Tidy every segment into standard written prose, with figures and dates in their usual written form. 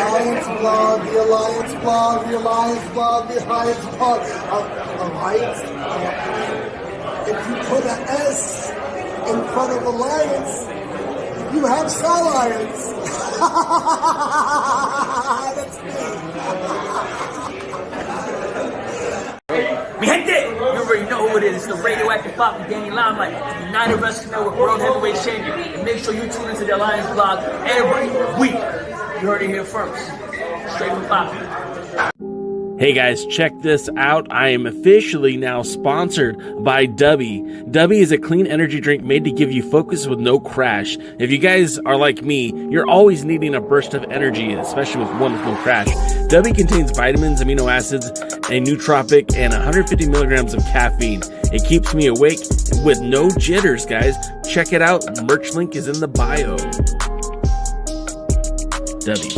Alliance blog, the Alliance blog, the Alliance blog, the Alliance blog. Alliance? If you put an S in front of Alliance, you have Alliance. That's me. Mi gente, you already know who it is. It's the radioactive pop with Danny Limelight, United Wrestling Network World Heavyweight Champion. And make sure you tune into the Alliance blog every week. You heard it here first. Straight from Poppy. Hey guys, check this out. I am officially now sponsored by Dubby. Dubby is a clean energy drink made to give you focus with no crash. If you guys are like me, you're always needing a burst of energy, especially with one with no crash. Dubby contains vitamins, amino acids, a nootropic, and 150 milligrams of caffeine. It keeps me awake with no jitters, guys. Check it out. Merch link is in the bio. Dubby.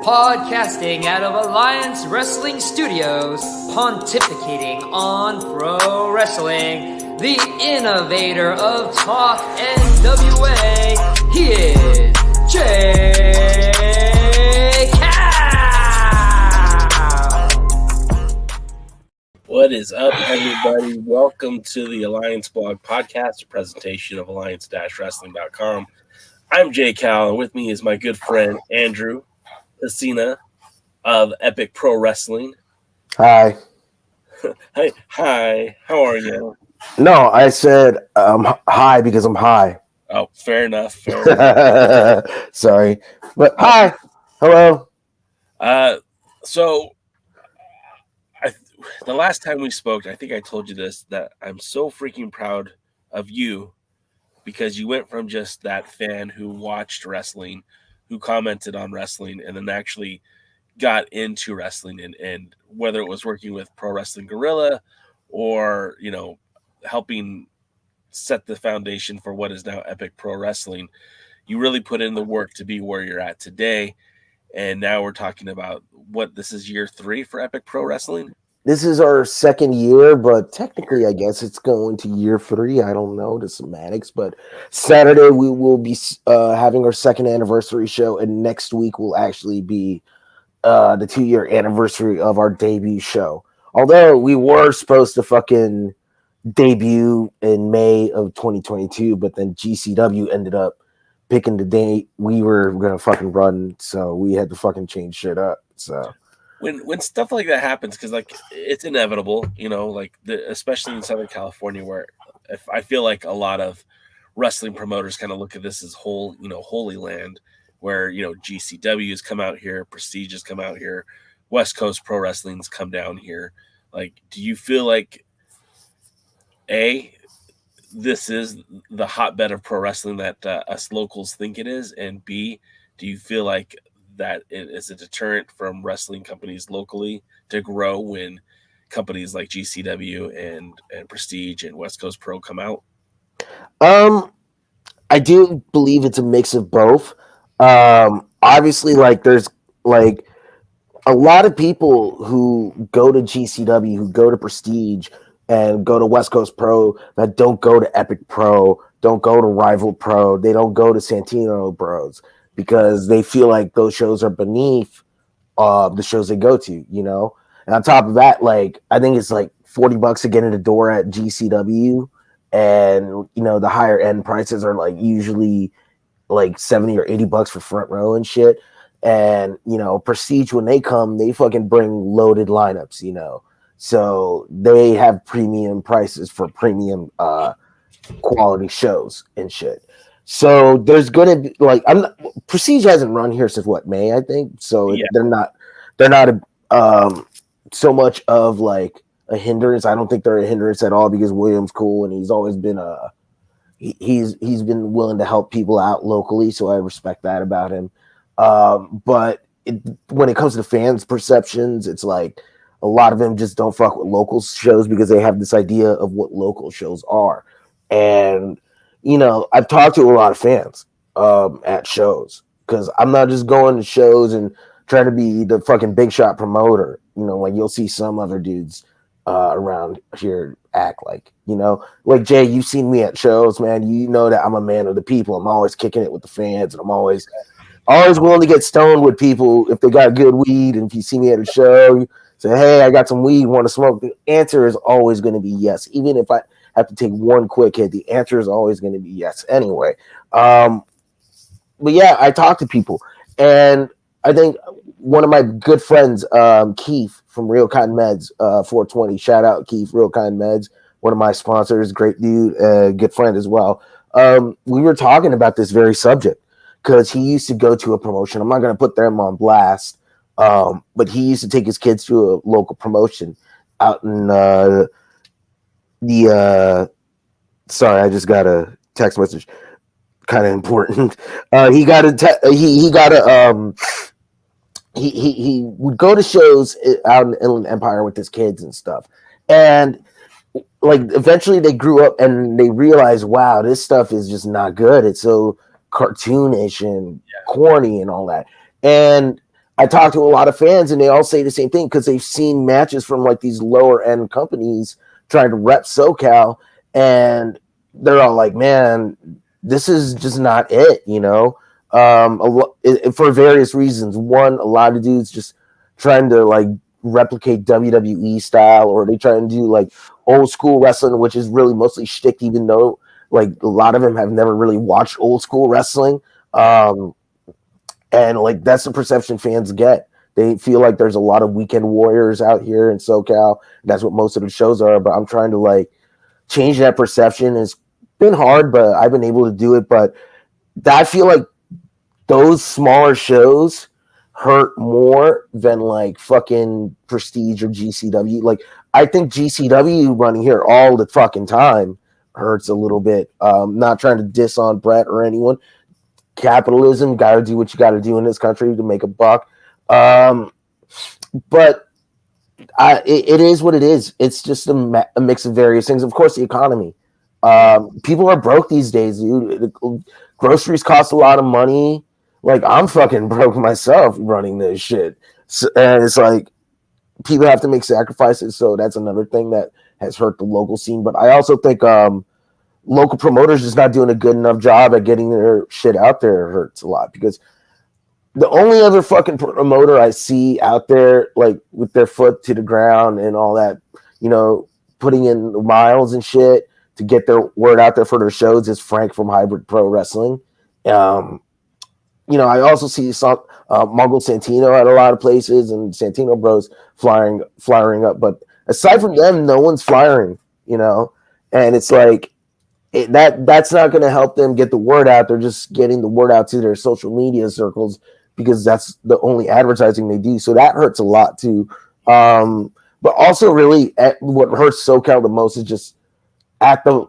Podcasting out of Alliance Wrestling Studios, pontificating on pro wrestling, the innovator of Talk NWA, he is J. Cal. What is up, everybody? Welcome to the Alliance Blog Podcast, a presentation of alliance-wrestling.com. I'm J. Cal, and with me is my good friend Andrew Pesina of Epic Pro Wrestling. Hi. Hi. How are you? No, I said hi because I'm high. Oh, fair enough. Sorry, but hi. Hello. So the last time we spoke, I think I told you this, that I'm so freaking proud of you because you went from just that fan who watched wrestling, who commented on wrestling, and then actually got into wrestling, and whether it was working with Pro Wrestling Guerrilla or, you know, helping set the foundation for what is now Epic Pro Wrestling, you really put in the work to be where you're at today. And now we're talking about this is year 3 for Epic Pro Wrestling? This is our second year, but technically I guess it's going to year 3. I don't know the semantics, but Saturday we will be having our second anniversary show, and next week will actually be the 2-year anniversary of our debut show. Although we were supposed to fucking debut in May of 2022, but then GCW ended up picking the date we were gonna fucking run, so we had to fucking change shit up. So when stuff like that happens, because like it's inevitable, you know, like especially in Southern California, where I feel like a lot of wrestling promoters kind of look at this as holy land, where, you know, GCW has come out here, Prestige has come out here, West Coast Pro Wrestling's come down here. Like, do you feel like this is the hotbed of pro wrestling that us locals think it is, and B, do you feel like that it is a deterrent from wrestling companies locally to grow when companies like GCW and Prestige and West Coast Pro come out? I do believe it's a mix of both. Obviously, like there's like a lot of people who go to GCW, who go to Prestige and go to West Coast Pro that don't go to Epic Pro, don't go to Rival Pro, they don't go to Santino Bros, because they feel like those shows are beneath the shows they go to, you know? And on top of that, like, I think it's like $40 to get in the door at GCW. And, you know, the higher end prices are like usually like $70 or $80 for front row and shit. And, you know, Prestige, when they come, they fucking bring loaded lineups, you know? So they have premium prices for premium quality shows and shit. So there's gonna be like Prestige hasn't run here since May, I think. So yeah. they're not so much of like a hindrance. I don't think they're a hindrance at all, because William's cool and he's always been he's been willing to help people out locally. So I respect that about him. But when it comes to fans' perceptions, it's like a lot of them just don't fuck with local shows because they have this idea of what local shows are. And I've talked to a lot of fans at shows because I'm not just going to shows and trying to be the fucking big shot promoter. Like you'll see some other dudes around here act like Jay, you've seen me at shows, man. You know that I'm a man of the people. I'm always kicking it with the fans, and I'm always willing to get stoned with people if they got good weed. And if you see me at a show, you say, hey, I got some weed, want to smoke? The answer is always going to be yes. Even if I have to take one quick hit, the answer is always going to be yes anyway. But yeah, I talk to people, and I think one of my good friends, Keith from Real Kind Meds, 420, shout out Keith, Real Kind Meds, one of my sponsors, great dude, good friend as well. We were talking about this very subject because he used to go to a promotion. I'm not going to put them on blast, but he used to take his kids to a local promotion out in sorry, I just got a text message, kind of important. He would go to shows out in Inland Empire with his kids and stuff, and like eventually they grew up and they realized, wow, this stuff is just not good. It's so cartoonish and corny and all that. And I talked to a lot of fans, and they all say the same thing because they've seen matches from like these lower end companies trying to rep SoCal, and they're all like, man, this is just not it, for various reasons. One, a lot of dudes just trying to like replicate WWE style, or they try and do like old school wrestling, which is really mostly shtick, even though like a lot of them have never really watched old school wrestling. And like that's the perception fans get. They feel like there's a lot of weekend warriors out here in SoCal. That's what most of the shows are. But I'm trying to like change that perception. It's been hard, but I've been able to do it. But I feel like those smaller shows hurt more than like fucking Prestige or GCW. Like I think GCW running here all the fucking time hurts a little bit. Not trying to diss on Brett or anyone. Capitalism, gotta do what you gotta do in this country to make a buck. But it is what it is. It's just a mix of various things. Of course, the economy. People are broke these days, dude. Groceries cost a lot of money. Like I'm fucking broke myself running this shit, and it's like people have to make sacrifices. So that's another thing that has hurt the local scene. But I also think local promoters just not doing a good enough job at getting their shit out there hurts a lot, because the only other fucking promoter I see out there, like with their foot to the ground and all that, putting in miles and shit to get their word out there for their shows, is Frank from Hybrid Pro Wrestling. I also see Mongol Santino at a lot of places, and Santino Bros flying up. But aside from them, no one's flying, and it's like that's not going to help them get the word out. They're just getting the word out to their social media circles because that's the only advertising they do. So that hurts a lot too. But also really what hurts SoCal the most is just at the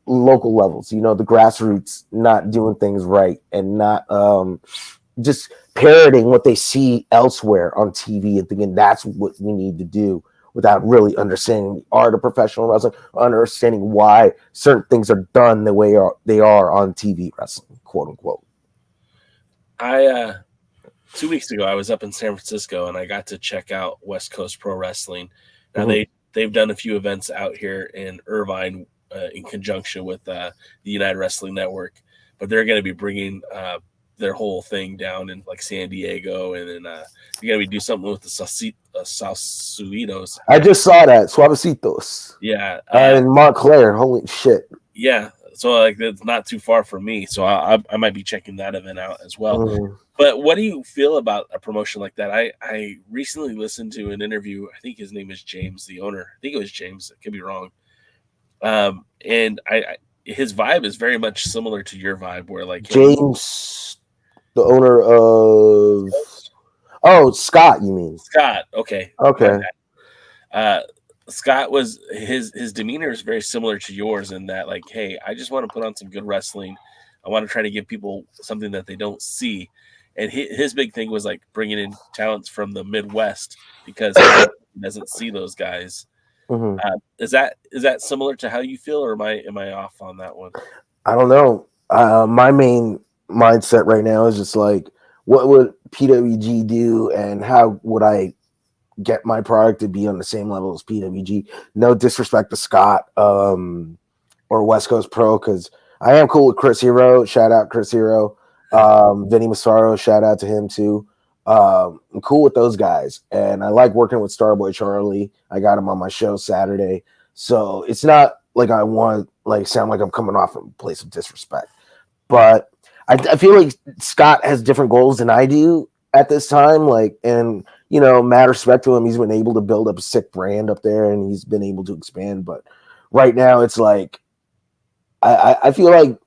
local levels, the grassroots not doing things right and not just parroting what they see elsewhere on TV and thinking that's what we need to do, without really understanding the art of professional wrestling, understanding why certain things are done the way they are on TV wrestling, quote unquote. 2 weeks ago, I was up in San Francisco and I got to check out West Coast Pro Wrestling. Now they've done a few events out here in Irvine in conjunction with the United Wrestling Network, but they're going to be bringing their whole thing down in like San Diego, and then they're going to do something with the Saucitos. I just saw that Suavecitos. Yeah, and Montclair. Holy shit! Yeah, so like that's not too far from me, so I might be checking that event out as well. But what do you feel about a promotion like that? I recently listened to an interview. I think his name is James, the owner. I think it was James. I could be wrong. And his vibe is very much similar to your vibe, where like James, the owner of Scott, you mean Scott? Okay. Scott was his demeanor is very similar to yours in that, like, hey, I just want to put on some good wrestling. I want to try to give people something that they don't see. and his big thing was like bringing in talents from the Midwest because he doesn't see those guys. Mhm. Is that similar to how you feel, or am I off on that one? I don't know. My main mindset right now is just like, what would PWG do, and how would I get my product to be on the same level as PWG? No disrespect to Scott or West Coast Pro, because I am cool with Chris Hero. Shout out Chris Hero. Vinny Massaro, shout out to him too. I'm cool with those guys, and I like working with Starboy Charlie. I got him on my show Saturday, so it's not like I want like sound like I'm coming off from a place of disrespect, but I feel like Scott has different goals than I do at this time. Like, and mad respect to him, he's been able to build up a sick brand up there, and he's been able to expand. But right now, it's like I feel like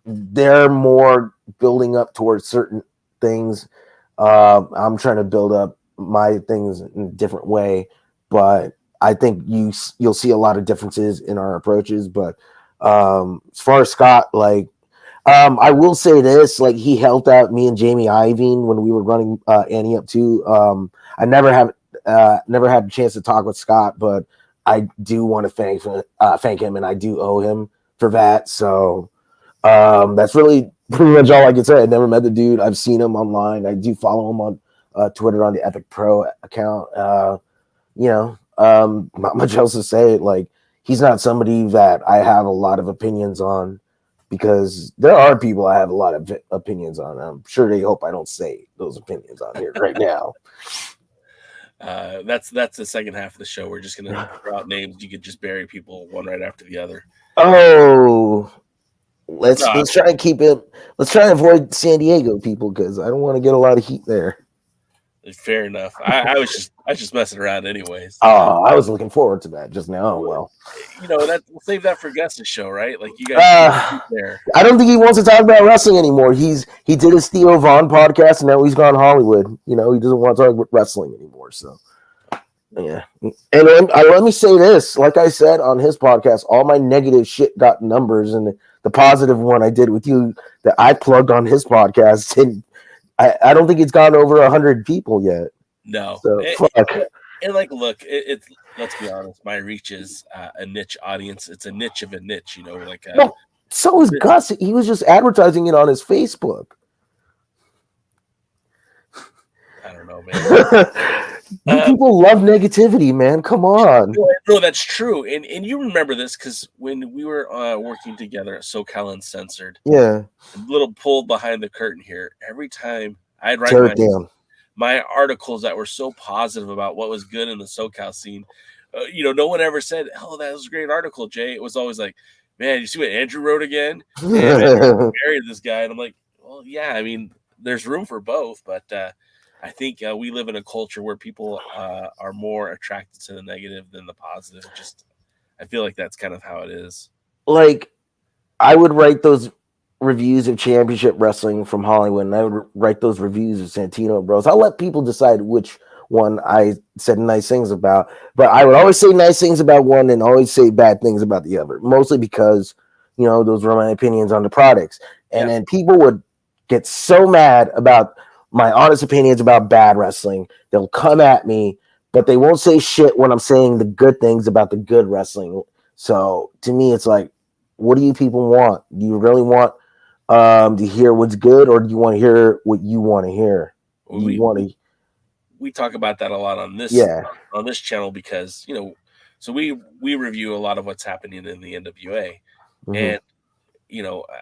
they're more building up towards certain things. I'm trying to build up my things in a different way, but I think you'll see a lot of differences in our approaches. But as far as Scott, like, I will say this, like, he helped out me and Jamie Iovine when we were running Annie Up too. I never had a chance to talk with Scott, but I do want to thank him, and I do owe him for that. So that's really pretty much all I can say. I never met the dude. I've seen him online. I do follow him on Twitter on the Epic Pro account. Not much else to say. Like, he's not somebody that I have a lot of opinions on, because there are people I have a lot of opinions on. I'm sure they hope I don't say those opinions on here right now. That's the second half of the show. We're just gonna throw out names. You could just bury people one right after the other. Oh, let's try and keep it. Let's try and avoid San Diego people, because I don't want to get a lot of heat there. Fair enough. I was just messing around anyways. Oh, I was looking forward to that just now. Well, we'll save that for Gus's show, right? Like, you guys there. I don't think he wants to talk about wrestling anymore. He did his Theo Vaughn podcast, and now he's gone Hollywood. He doesn't want to talk about wrestling anymore. So, yeah. And let me say this: like I said on his podcast, all my negative shit got numbers, and the positive one I did with you that I plugged on his podcast, and I don't think it's gone over 100 people yet. No. So, fuck. And like, look, it's let's be honest. My reach is a niche audience. It's a niche of a niche, No, so is Gus. He was just advertising it on his Facebook. I don't know, man. People love negativity, man. Come on. No, that's true. And you remember this because when we were working together at SoCal Uncensored, yeah, a little pulled behind the curtain here. Every time I'd write my articles that were so positive about what was good in the SoCal scene, no one ever said, "Oh, that was a great article, Jay." It was always like, "Man, you see what Andrew wrote again? Man, married this guy." And I'm like, "Well, yeah. I mean, there's room for both, but I think we live in a culture where people are more attracted to the negative than the positive. I feel like that's kind of how it is." Like, I would write those reviews of Championship Wrestling from Hollywood, and I would write those reviews of Santino Bros. I'll let people decide which one I said nice things about, but I would always say nice things about one and always say bad things about the other, mostly because, those were my opinions on the products. And then people would get so mad about my honest opinions about bad wrestling. They'll come at me, but they won't say shit when I'm saying the good things about the good wrestling. So to me, it's like, what do you people want? Do you really want to hear what's good, or do you want to hear what you want to hear? We talk about that a lot on this on this channel because so we review a lot of what's happening in the NWA, and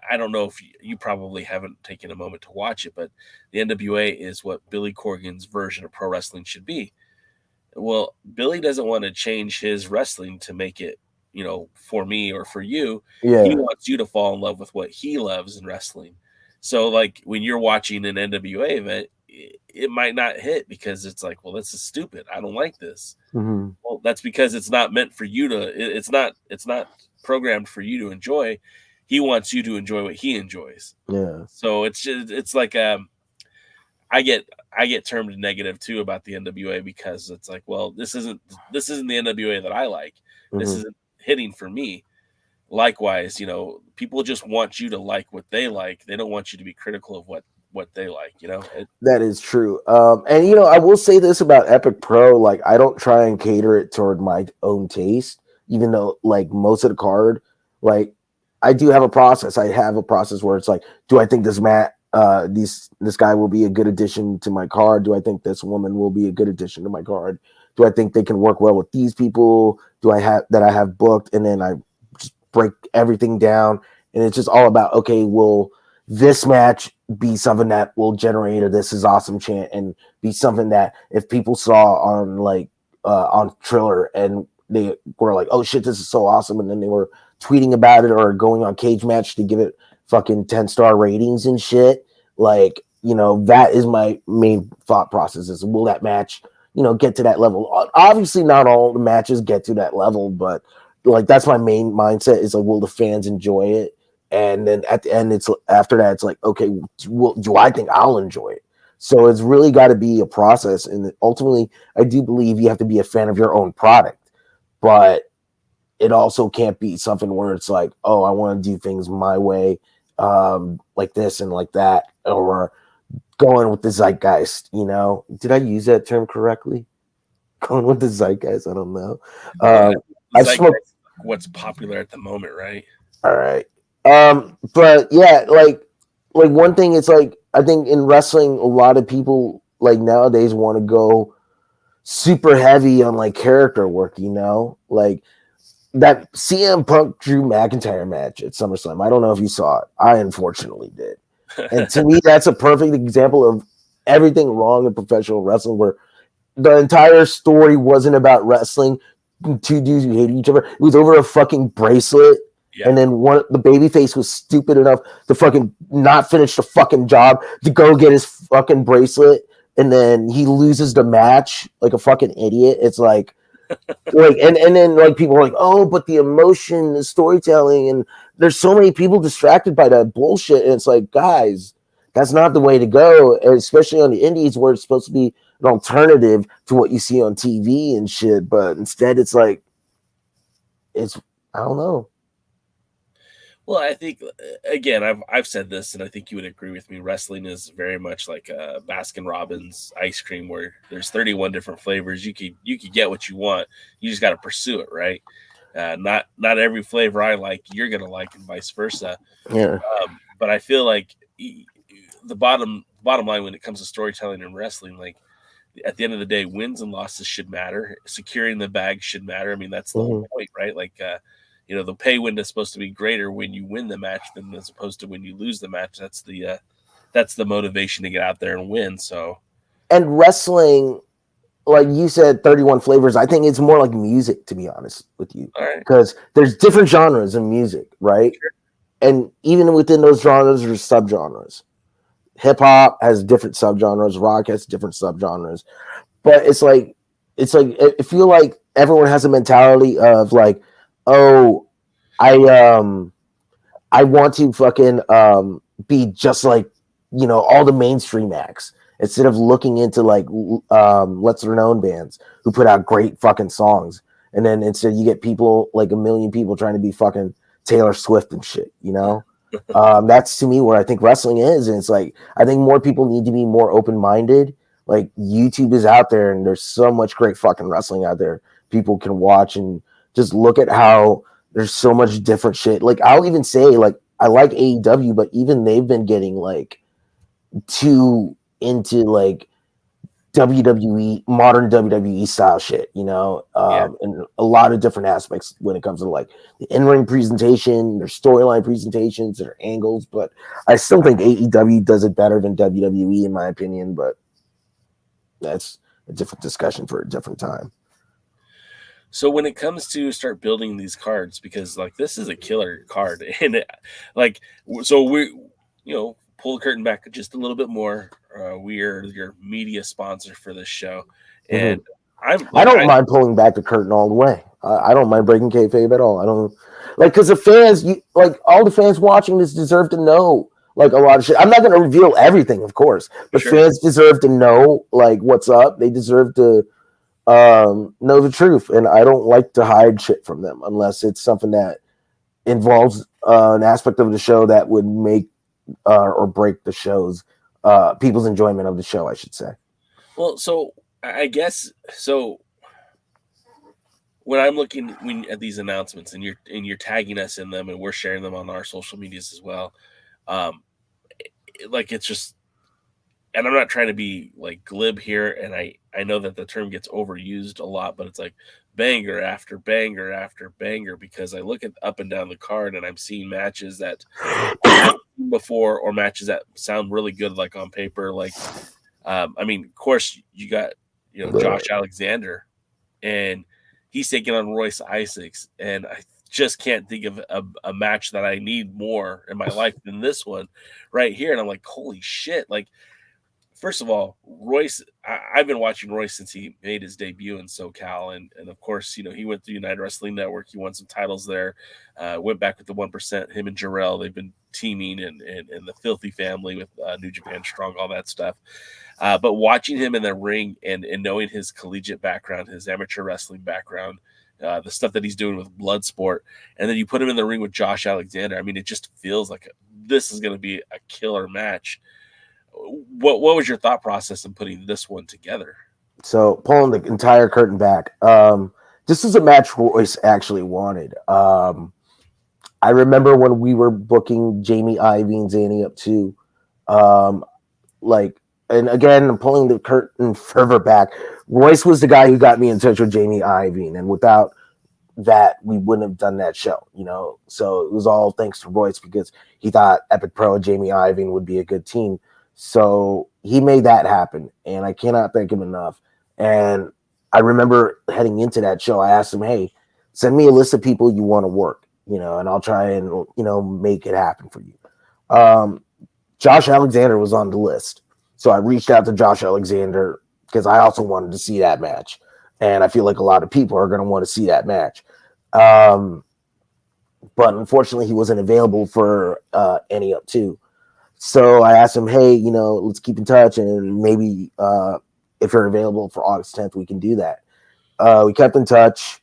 I don't know if you probably haven't taken a moment to watch it, but the NWA is what Billy Corgan's version of pro wrestling should be. Well, Billy doesn't want to change his wrestling to make it for me or for you. Yeah. He wants you to fall in love with what he loves in wrestling. So like when you're watching an NWA event, it might not hit because it's like, well, this is stupid. I don't like this. Mm-hmm. Well, that's because it's not meant for you to, it's not programmed for you to enjoy. He wants you to enjoy what he enjoys. Yeah. So it's like, I get termed negative too about the NWA because it's like, well, this isn't the NWA that I like. This isn't hitting for me. Likewise, people just want you to like what they like. They don't want you to be critical of what what they like, you know. That is true. And you know, I will say this about Epic Pro, like I don't try and cater it toward my own taste, even though like most of the card, like I do have a process. I have a process where it's like, do I think this this guy will be a good addition to my card? Do I think this woman will be a good addition to my card? Do I think they can work well with these people? Do I have booked? And then I just break everything down, and it's just all about, okay, will this match be something that will generate a "this is awesome" chant, and be something that if people saw on like on Triller and they were like, oh shit, this is so awesome, and then they were tweeting about it or going on Cage Match to give it fucking 10-star ratings and shit. Like, you know, that is my main thought process, is will that match, you know, get to that level? Obviously not all the matches get to that level, but like that's my main mindset, is like, will the fans enjoy it? And then at the end, it's after that, it's like, okay, do I think I'll enjoy it? So it's really got to be a process. And ultimately, I do believe you have to be a fan of your own product, but it also can't be something where it's like, oh, I want to do things my way, like this and like that, or going with the zeitgeist, you know? Did I use that term correctly? Going with the zeitgeist, I don't know. I smoked what's popular at the moment, right? All right. But yeah, like one thing, it's like, I think in wrestling, a lot of people like nowadays want to go super heavy on like character work, you know, like that CM Punk Drew McIntyre match at SummerSlam. I don't know if you saw it. I unfortunately did. And to me, that's a perfect example of everything wrong in professional wrestling, where the entire story wasn't about wrestling two dudes who hated each other. It was over a fucking bracelet. Yeah. And then the babyface was stupid enough to fucking not finish the fucking job to go get his fucking bracelet, and then he loses the match like a fucking idiot. It's like and then like people are like, oh, but the emotion, the storytelling, and there's so many people distracted by that bullshit. And it's like, guys, that's not the way to go, especially on the indies where it's supposed to be an alternative to what you see on TV and shit. But instead, it's like, I don't know. Well, I think, again, I've said this, and I think you would agree with me. Wrestling is very much like a Baskin Robins ice cream, where there's 31 different flavors. You could get what you want. You just got to pursue it, right? Not every flavor I like, you're gonna like, and vice versa. Yeah. But I feel like the bottom line when it comes to storytelling and wrestling, like at the end of the day, wins and losses should matter. Securing the bag should matter. I mean, that's the whole point, right? Like, you know, the pay window is supposed to be greater when you win the match than as opposed to when you lose the match. That's the motivation to get out there and win. So, and wrestling, like you said, 31 flavors. I think it's more like music, to be honest with you, because there's different genres in music, right? Sure. And even within those genres, there's subgenres. Hip hop has different subgenres. Rock has different subgenres. But it's like I feel like everyone has a mentality of like, oh, I want to fucking be just like, you know, all the mainstream acts, instead of looking into like lesser known bands who put out great fucking songs. And then instead you get people like a million people trying to be fucking Taylor Swift and shit, you know? That's to me where I think wrestling is. And it's like, I think more people need to be more open-minded. Like, YouTube is out there and there's so much great fucking wrestling out there people can watch, and just look at how there's so much different shit. Like, I'll even say, like, I like AEW, but even they've been getting like too into like WWE, modern WWE style shit, you know, and a lot of different aspects when it comes to like the in-ring presentation, their storyline presentations, their angles. But I still think AEW does it better than WWE, in my opinion. But that's a different discussion for a different time. So when it comes to start building these cards, because like this is a killer card, and so we, you know, pull the curtain back just a little bit more. We are your media sponsor for this show, and I don't mind pulling back the curtain all the way. I don't mind breaking kayfabe at all. I don't like, because the fans, all the fans watching this deserve to know like a lot of shit. I'm not going to reveal everything, of course, but fans deserve to know like what's up. They deserve to know the truth, and I don't like to hide shit from them unless it's something that involves an aspect of the show that would make or break the show's people's enjoyment of the show, I should say. Well, so I guess so. When I'm looking at these announcements and you're tagging us in them and we're sharing them on our social medias as well, like it's just, and I'm not trying to be like glib here, and I know that the term gets overused a lot, but it's like banger after banger after banger, because I look at up and down the card and I'm seeing matches that I haven't seen before, or matches that sound really good, like on paper. Like, I mean, of course, you got Josh Alexander, and he's taking on Royce Isaacs, and I just can't think of a match that I need more in my life than this one right here. And I'm like, holy shit! Like, first of all, Royce, I've been watching Royce since he made his debut in SoCal. And of course, he went to United Wrestling Network. He won some titles there, went back with the 1%, him and Jarrell. They've been teaming and the Filthy family with New Japan Strong, all that stuff. But watching him in the ring and knowing his collegiate background, his amateur wrestling background, the stuff that he's doing with Bloodsport, and then you put him in the ring with Josh Alexander. I mean, it just feels like this is going to be a killer match. What was your thought process in putting this one together? So pulling the entire curtain back, this is a match Royce actually wanted. I remember when we were booking Jamie Ivey and Zanny up too. And again, I'm pulling the curtain further back. Royce was the guy who got me in touch with Jamie Ivey, and without that, we wouldn't have done that show, So it was all thanks to Royce, because he thought Epic Pro and Jamie Ivey would be a good team. So he made that happen, and I cannot thank him enough. And I remember heading into that show, I asked him, hey, send me a list of people you want to work, and I'll try and, make it happen for you. Josh Alexander was on the list. So I reached out to Josh Alexander because I also wanted to see that match. And I feel like a lot of people are going to want to see that match. But unfortunately, he wasn't available for any up two. So I asked him, hey, let's keep in touch, and maybe if you're available for August 10th, we can do that. We kept in touch.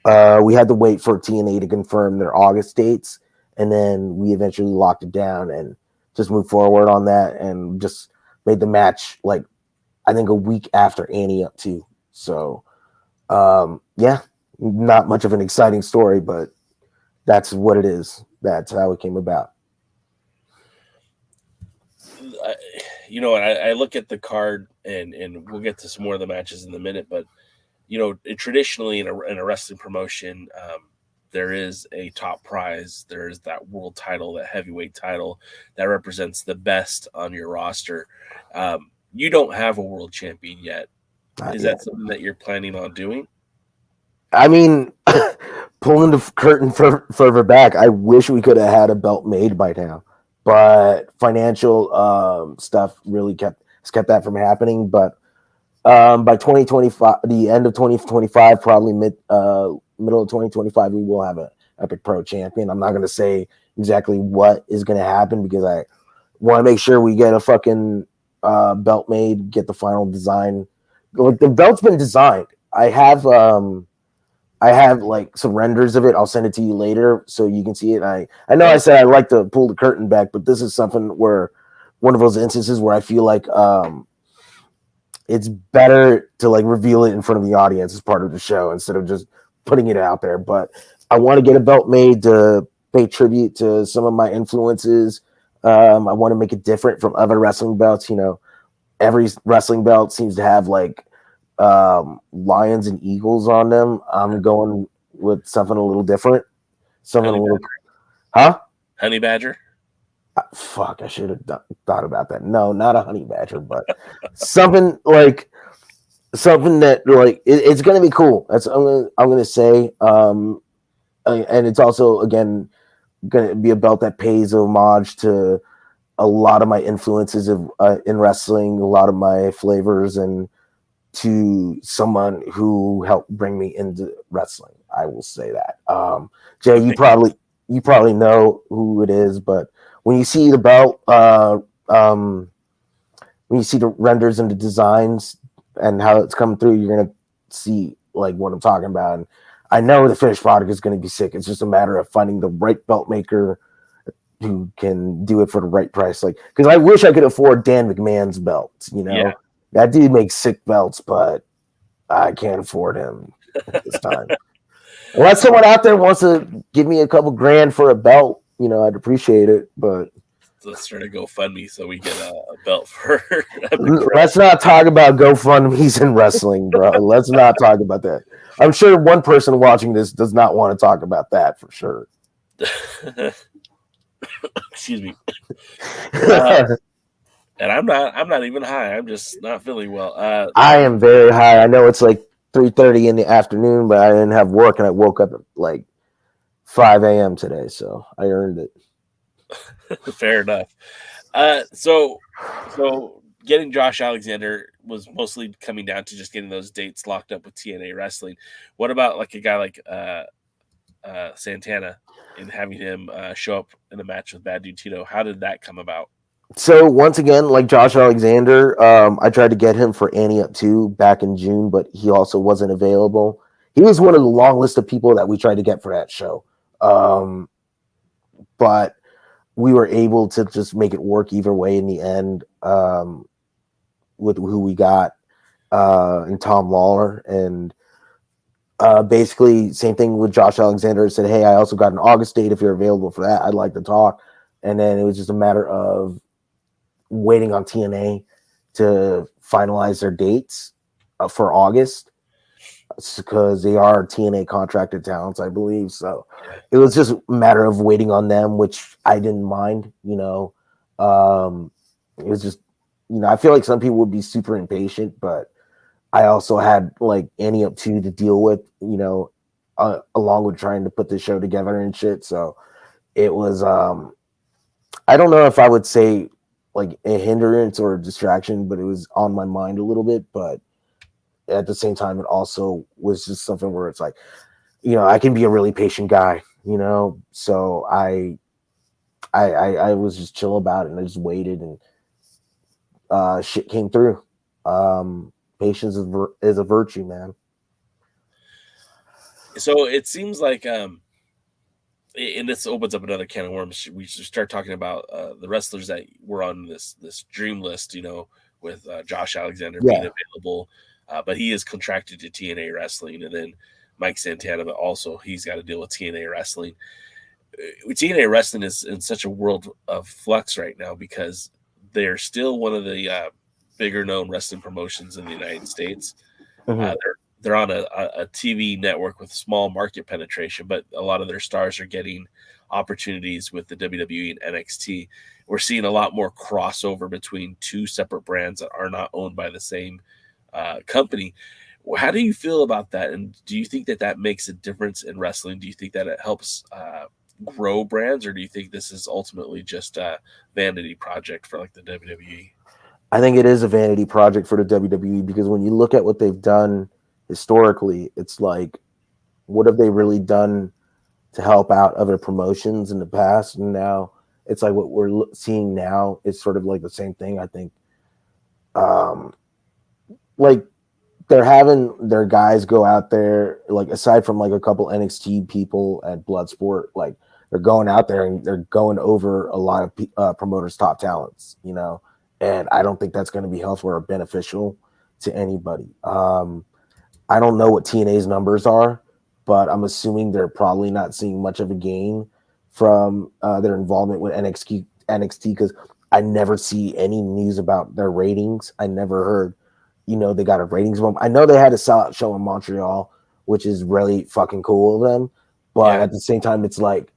We had to wait for TNA to confirm their August dates, and then we eventually locked it down and just moved forward on that, and just made the match, like, I think a week after Annie up too. So, not much of an exciting story, but that's what it is. That's how it came about. I look at the card, and we'll get to some more of the matches in a minute, but traditionally in a wrestling promotion, there is a top prize. There is that world title, that heavyweight title that represents the best on your roster. You don't have a world champion yet. Is that something that you're planning on doing? I mean, pulling the curtain further back, I wish we could have had a belt made by now, but financial stuff really kept that from happening. But by 2025, the end of 2025, probably middle of 2025, we will have an Epic Pro champion. I'm not going to say exactly what is going to happen, because I want to make sure we get a fucking belt made, get the final design. Like, the belt's been designed. I have like some renders of it. I'll send it to you later so you can see it. I know I said I like to pull the curtain back, but this is something where one of those instances where I feel like it's better to like reveal it in front of the audience as part of the show instead of just putting it out there. But I want to get a belt made to pay tribute to some of my influences. I want to make it different from other wrestling belts. Every wrestling belt seems to have like lions and eagles on them. I'm going with something a little different. Honey Badger? Fuck, I should have thought about that. No, not a honey badger, but something that like it's gonna be cool. That's I'm gonna say. And it's also, again, gonna be a belt that pays homage to a lot of my influences in wrestling, a lot of my flavors, and to someone who helped bring me into wrestling. I will say that. Jay, you probably know who it is, but when you see the belt, when you see the renders and the designs and how it's coming through, you're gonna see like what I'm talking about. And I know the finished product is gonna be sick. It's just a matter of finding the right belt maker, who can do it for the right price. Like, because I wish I could afford Dan McMahon's belt. Yeah. That dude makes sick belts, but I can't afford him at this time. Unless someone out there wants to give me a couple grand for a belt, I'd appreciate it. But Let's start a GoFundMe so we get a belt for. let's not talk about GoFundMe's in wrestling, bro. Let's not talk about that. I'm sure one person watching this does not want to talk about that for sure. Excuse me. And I'm not even high. I'm just not feeling well. I am very high. I know it's like 3:30 in the afternoon, but I didn't have work, and I woke up at like 5 a.m. today, so I earned it. Fair enough. So getting Josh Alexander was mostly coming down to just getting those dates locked up with TNA Wrestling. What about like a guy like Santana and having him show up in a match with Bad Dude Tito? How did that come about? So once again, like Josh Alexander, I tried to get him for Annie Up 2 back in June, but he also wasn't available. He was one of the long list of people that we tried to get for that show. But we were able to just make it work either way in the end with who we got and Tom Lawler. And basically, same thing with Josh Alexander. Said, hey, I also got an August date if you're available for that. I'd like to talk. And then it was just a matter of waiting on TNA to finalize their dates for August because they are TNA contracted talents, I believe. So it was just a matter of waiting on them, which I didn't mind. It was just, I feel like some people would be super impatient, but I also had like Annie Up 2 to deal with, along with trying to put the show together and shit. So it was, I don't know if I would say like a hindrance or a distraction, but it was on my mind a little bit. But at the same time, it also was just something where it's like, I can be a really patient guy, so I was just chill about it and I just waited and shit came through. Patience is a virtue, man. So it seems like, and this opens up another can of worms. We should start talking about the wrestlers that were on this dream list, with Josh Alexander being available, but he is contracted to TNA Wrestling, and then Mike Santana, but also he's got to deal with TNA Wrestling. TNA Wrestling is in such a world of flux right now because they're still one of the bigger known wrestling promotions in the United States. Mm-hmm. They're on a TV network with small market penetration, but a lot of their stars are getting opportunities with the WWE and NXT. We're seeing a lot more crossover between two separate brands that are not owned by the same company. How do you feel about that? And do you think that makes a difference in wrestling? Do you think that it helps grow brands, or do you think this is ultimately just a vanity project for like the WWE? I think it is a vanity project for the WWE because when you look at what they've done historically, it's like, what have they really done to help out other promotions in the past? And now it's like what we're seeing now is sort of like the same thing. I think, like they're having their guys go out there, like aside from like a couple NXT people at Bloodsport, like they're going out there and they're going over a lot of promoters' top talents, and I don't think that's going to be helpful or beneficial to anybody. I don't know what TNA's numbers are, but I'm assuming they're probably not seeing much of a gain from their involvement with NXT because I never see any news about their ratings. I never heard, they got a ratings bump. I know they had a sellout show in Montreal, which is really fucking cool of them. But at the same time, it's like,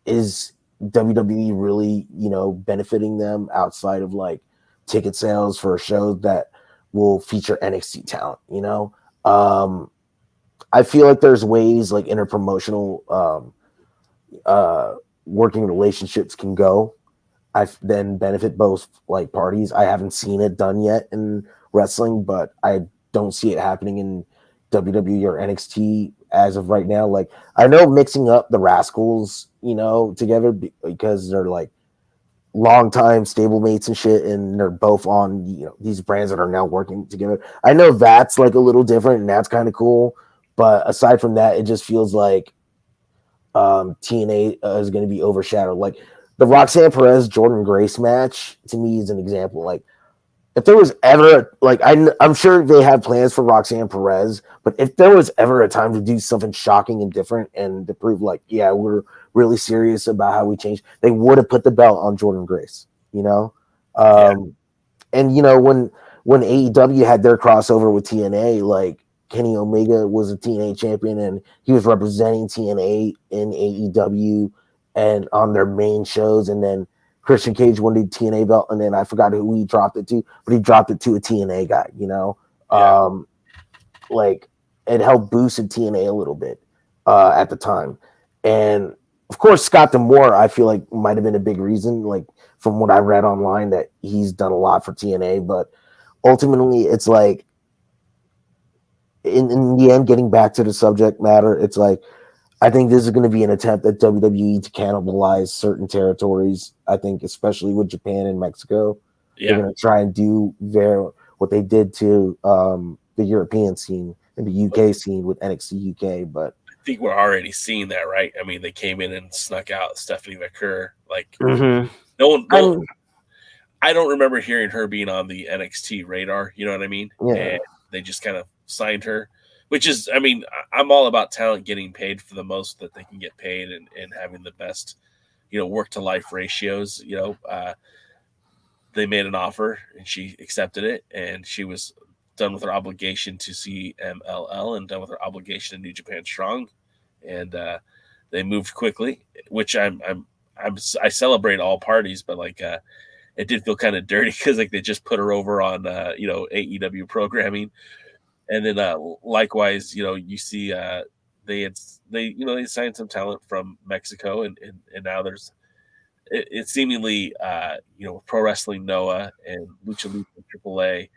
is WWE really, benefiting them outside of like ticket sales for a show that will feature NXT talent, I feel like there's ways like interpromotional working relationships can go. I then benefit both like parties. I haven't seen it done yet in wrestling, but I don't see it happening in WWE or NXT as of right now. Like I know mixing up the Rascals, together because they're like longtime stablemates and shit, and they're both on these brands that are now working together. I know that's like a little different, and that's kind of cool. But aside from that, it just feels like TNA is going to be overshadowed. Like the Roxanne Perez Jordan Grace match to me is an example. Like, if there was ever like I'm sure they have plans for Roxanne Perez, but if there was ever a time to do something shocking and different and to prove like, yeah, we're really serious about how we change, they would have put the belt on Jordan Grace, you know. And you know, when AEW had their crossover with TNA, like Kenny Omega was a TNA champion and he was representing TNA in AEW and on their main shows, and then Christian Cage won the TNA belt, and then I forgot who he dropped it to, but he dropped it to a TNA guy, you know. Like, it helped boost TNA a little bit at the time. And of course, Scott D'Amore, I feel like might have been a big reason, like from what I read online, that he's done a lot for TNA. But ultimately, it's like, in the end, getting back to the subject matter, it's like, I think this is going to be an attempt at WWE to cannibalize certain territories. I think, especially with Japan and Mexico, they're going to try and do what they did to the European scene and the UK scene with NXT UK. But I think we're already seeing that, right? I mean, they came in and snuck out Stephanie McCurr. Like, no one. I don't remember hearing her being on the NXT radar. You know what I mean? Yeah. And they just kind of signed her. Which is, I mean, I'm all about talent getting paid for the most that they can get paid and having the best, you know, work to life ratios. You know, they made an offer and she accepted it, and she was done with her obligation to CMLL and done with her obligation to New Japan Strong, and they moved quickly, which I celebrate all parties, but like it did feel kind of dirty because like they just put her over on you know, AEW programming. And then likewise, you know, you see they signed some talent from Mexico, and now there's it's seemingly you know, Pro Wrestling Noah and Lucha Libre AAA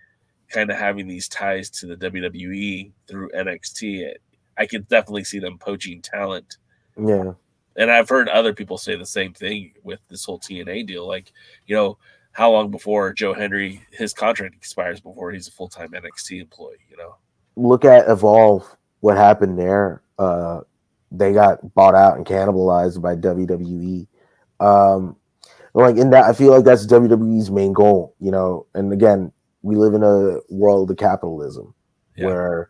kind of having these ties to the WWE through NXT. I could definitely see them poaching talent. yeah, and I've heard other people say the same thing with this whole TNA deal. Like, you know, how long before Joe Henry, his contract expires before he's a full-time NXT employee, you know? Look at Evolve, what happened there. They got bought out and cannibalized by WWE. Like, in that, I feel like that's WWE's main goal, you know. And again, we live in a world of capitalism where,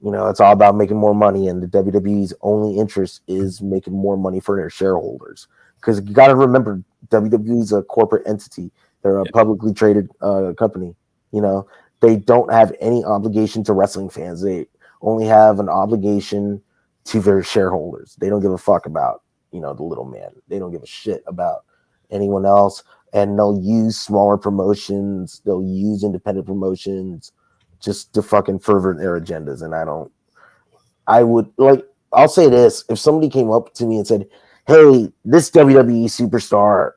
you know, it's all about making more money, and the WWE's only interest is making more money for their shareholders. Because you got to remember, WWE's a corporate entity. They're a publicly traded company. You know, they don't have any obligation to wrestling fans. They only have an obligation to their shareholders. They don't give a fuck about, you know, the little man. They don't give a shit about anyone else. And they'll use smaller promotions. They'll use independent promotions just to fucking further their agendas. And I'll say this. If somebody came up to me and said, hey, this WWE superstar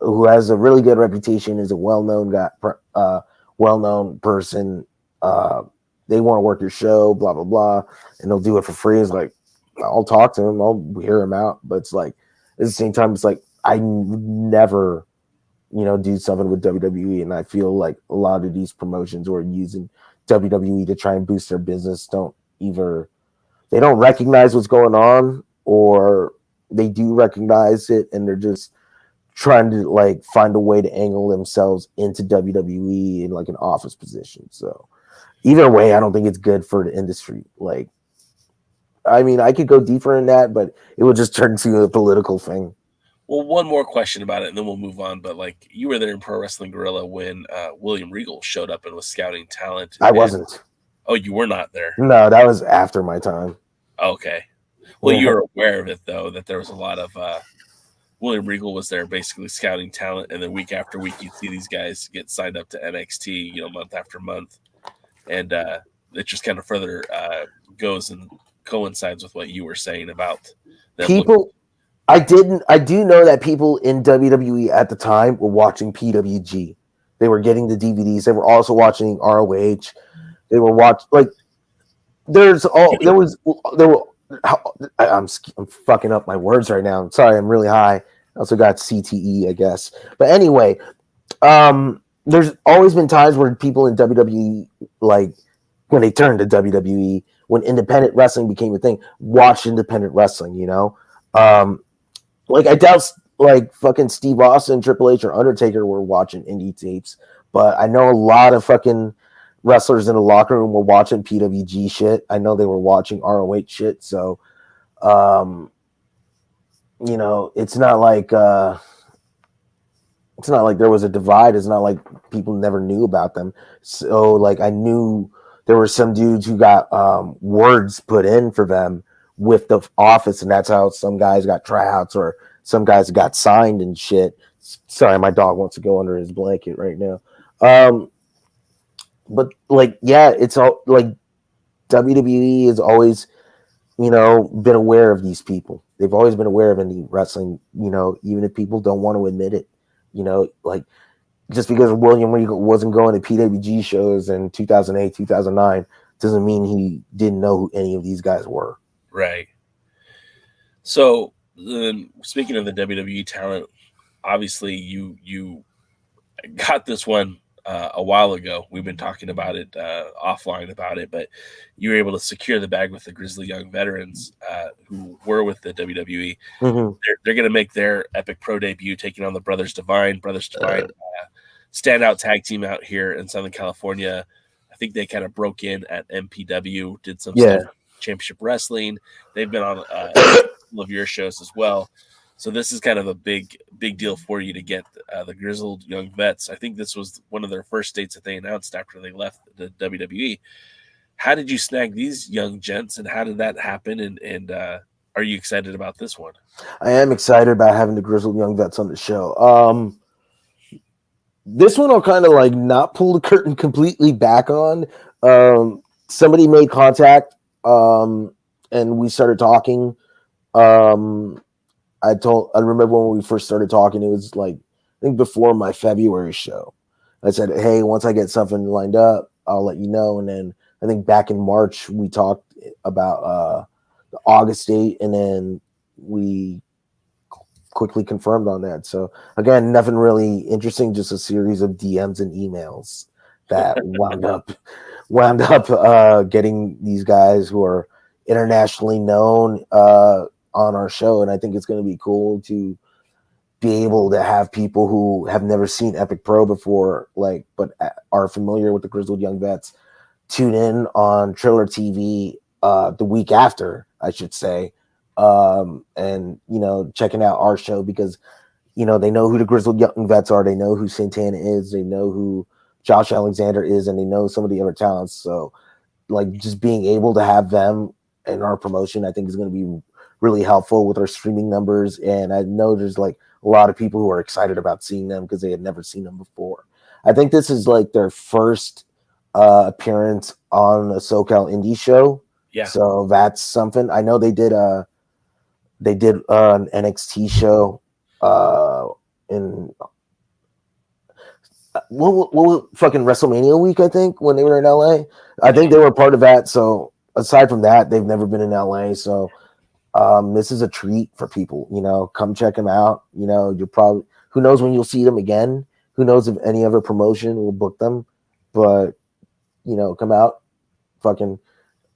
who has a really good reputation, is a well-known guy, well-known person, they want to work your show, blah, blah, blah, and they'll do it for free. It's like, I'll talk to him. I'll hear him out. But it's like, at the same time, it's like, I never, you know, do something with WWE. And I feel like a lot of these promotions who are using WWE to try and boost their business they don't recognize what's going on, or they do recognize it and they're just trying to like find a way to angle themselves into WWE in like an office position. So either way, I don't think it's good for the industry. Like, I mean, I could go deeper in that, but it would just turn into a political thing. Well, one more question about it, and then we'll move on. But like, you were there in Pro Wrestling Guerrilla when William Regal showed up and was scouting talent. I wasn't. Oh, you were not there? No, that was after my time. Okay. Well, you're aware of it though, that there was a lot of William Regal was there basically scouting talent, and then week after week you'd see these guys get signed up to NXT, you know, month after month, and it just kind of further goes and coincides with what you were saying about them people. I do know that people in WWE at the time were watching PWG. They were getting the DVDs. They were also watching ROH. They were I'm fucking up my words right now. I'm sorry, I'm really high. I also got CTE, I guess. But anyway, there's always been times where people in WWE, like when they turned to WWE, when independent wrestling became a thing, watched independent wrestling, you know? Like, I doubt like fucking Steve Austin, Triple H, or Undertaker were watching indie tapes, but I know a lot of fucking wrestlers in the locker room were watching PWG shit. I know they were watching ROH shit. So, you know, it's not like there was a divide. It's not like people never knew about them. So, like, I knew there were some dudes who got words put in for them with the office, and that's how some guys got tryouts or some guys got signed and shit. Sorry, my dog wants to go under his blanket right now. But like, yeah, it's all like WWE has always, you know, been aware of these people. They've always been aware of indie wrestling, you know, even if people don't want to admit it. You know, like just because William Regal wasn't going to PWG shows in 2008, 2009 doesn't mean he didn't know who any of these guys were. Right. So, speaking of the WWE talent, obviously you got this one a while ago. We've been talking about it offline about it, but you were able to secure the bag with the Grizzly Young Veterans who were with the WWE. Mm-hmm. They're going to make their Epic Pro debut taking on the Brothers Divine. Standout tag team out here in Southern California. I think they kind of broke in at MPW, did some stuff, Championship Wrestling. They've been on a couple of your shows as well. So this is kind of a big deal for you to get the Grizzled Young Vets. I think this was one of their first dates that they announced after they left the WWE. How did you snag these young gents, and how did that happen? And are you excited about this one? I am excited about having the Grizzled Young Vets on the show. This one I'll kind of like not pull the curtain completely back on. Somebody made contact, and we started talking. I remember when we first started talking, it was like, I think before my February show. I said, hey, once I get something lined up, I'll let you know. And then I think back in March, we talked about the August date, and then we quickly confirmed on that. So again, nothing really interesting, just a series of DMs and emails that wound up getting these guys who are internationally known on our show. And I think it's going to be cool to be able to have people who have never seen Epic Pro before, like, but are familiar with the Grizzled Young Vets, tune in on Triller TV the week after, I should say, and, you know, checking out our show because, you know, they know who the Grizzled Young Vets are. They know who Santana is. They know who Josh Alexander is, and they know some of the other talents. So, like, just being able to have them in our promotion, I think is going to be really helpful with our streaming numbers. And I know there's like a lot of people who are excited about seeing them because they had never seen them before. I think this is like their first appearance on a SoCal indie show. Yeah. So that's something. I know they did an NXT show in what fucking WrestleMania week, I think, when they were in LA. I think they were part of that. So aside from that, they've never been in LA. So this is a treat for people, you know, come check them out. You know, you're probably, who knows when you'll see them again? Who knows if any other promotion will book them? But, you know, come out, fucking,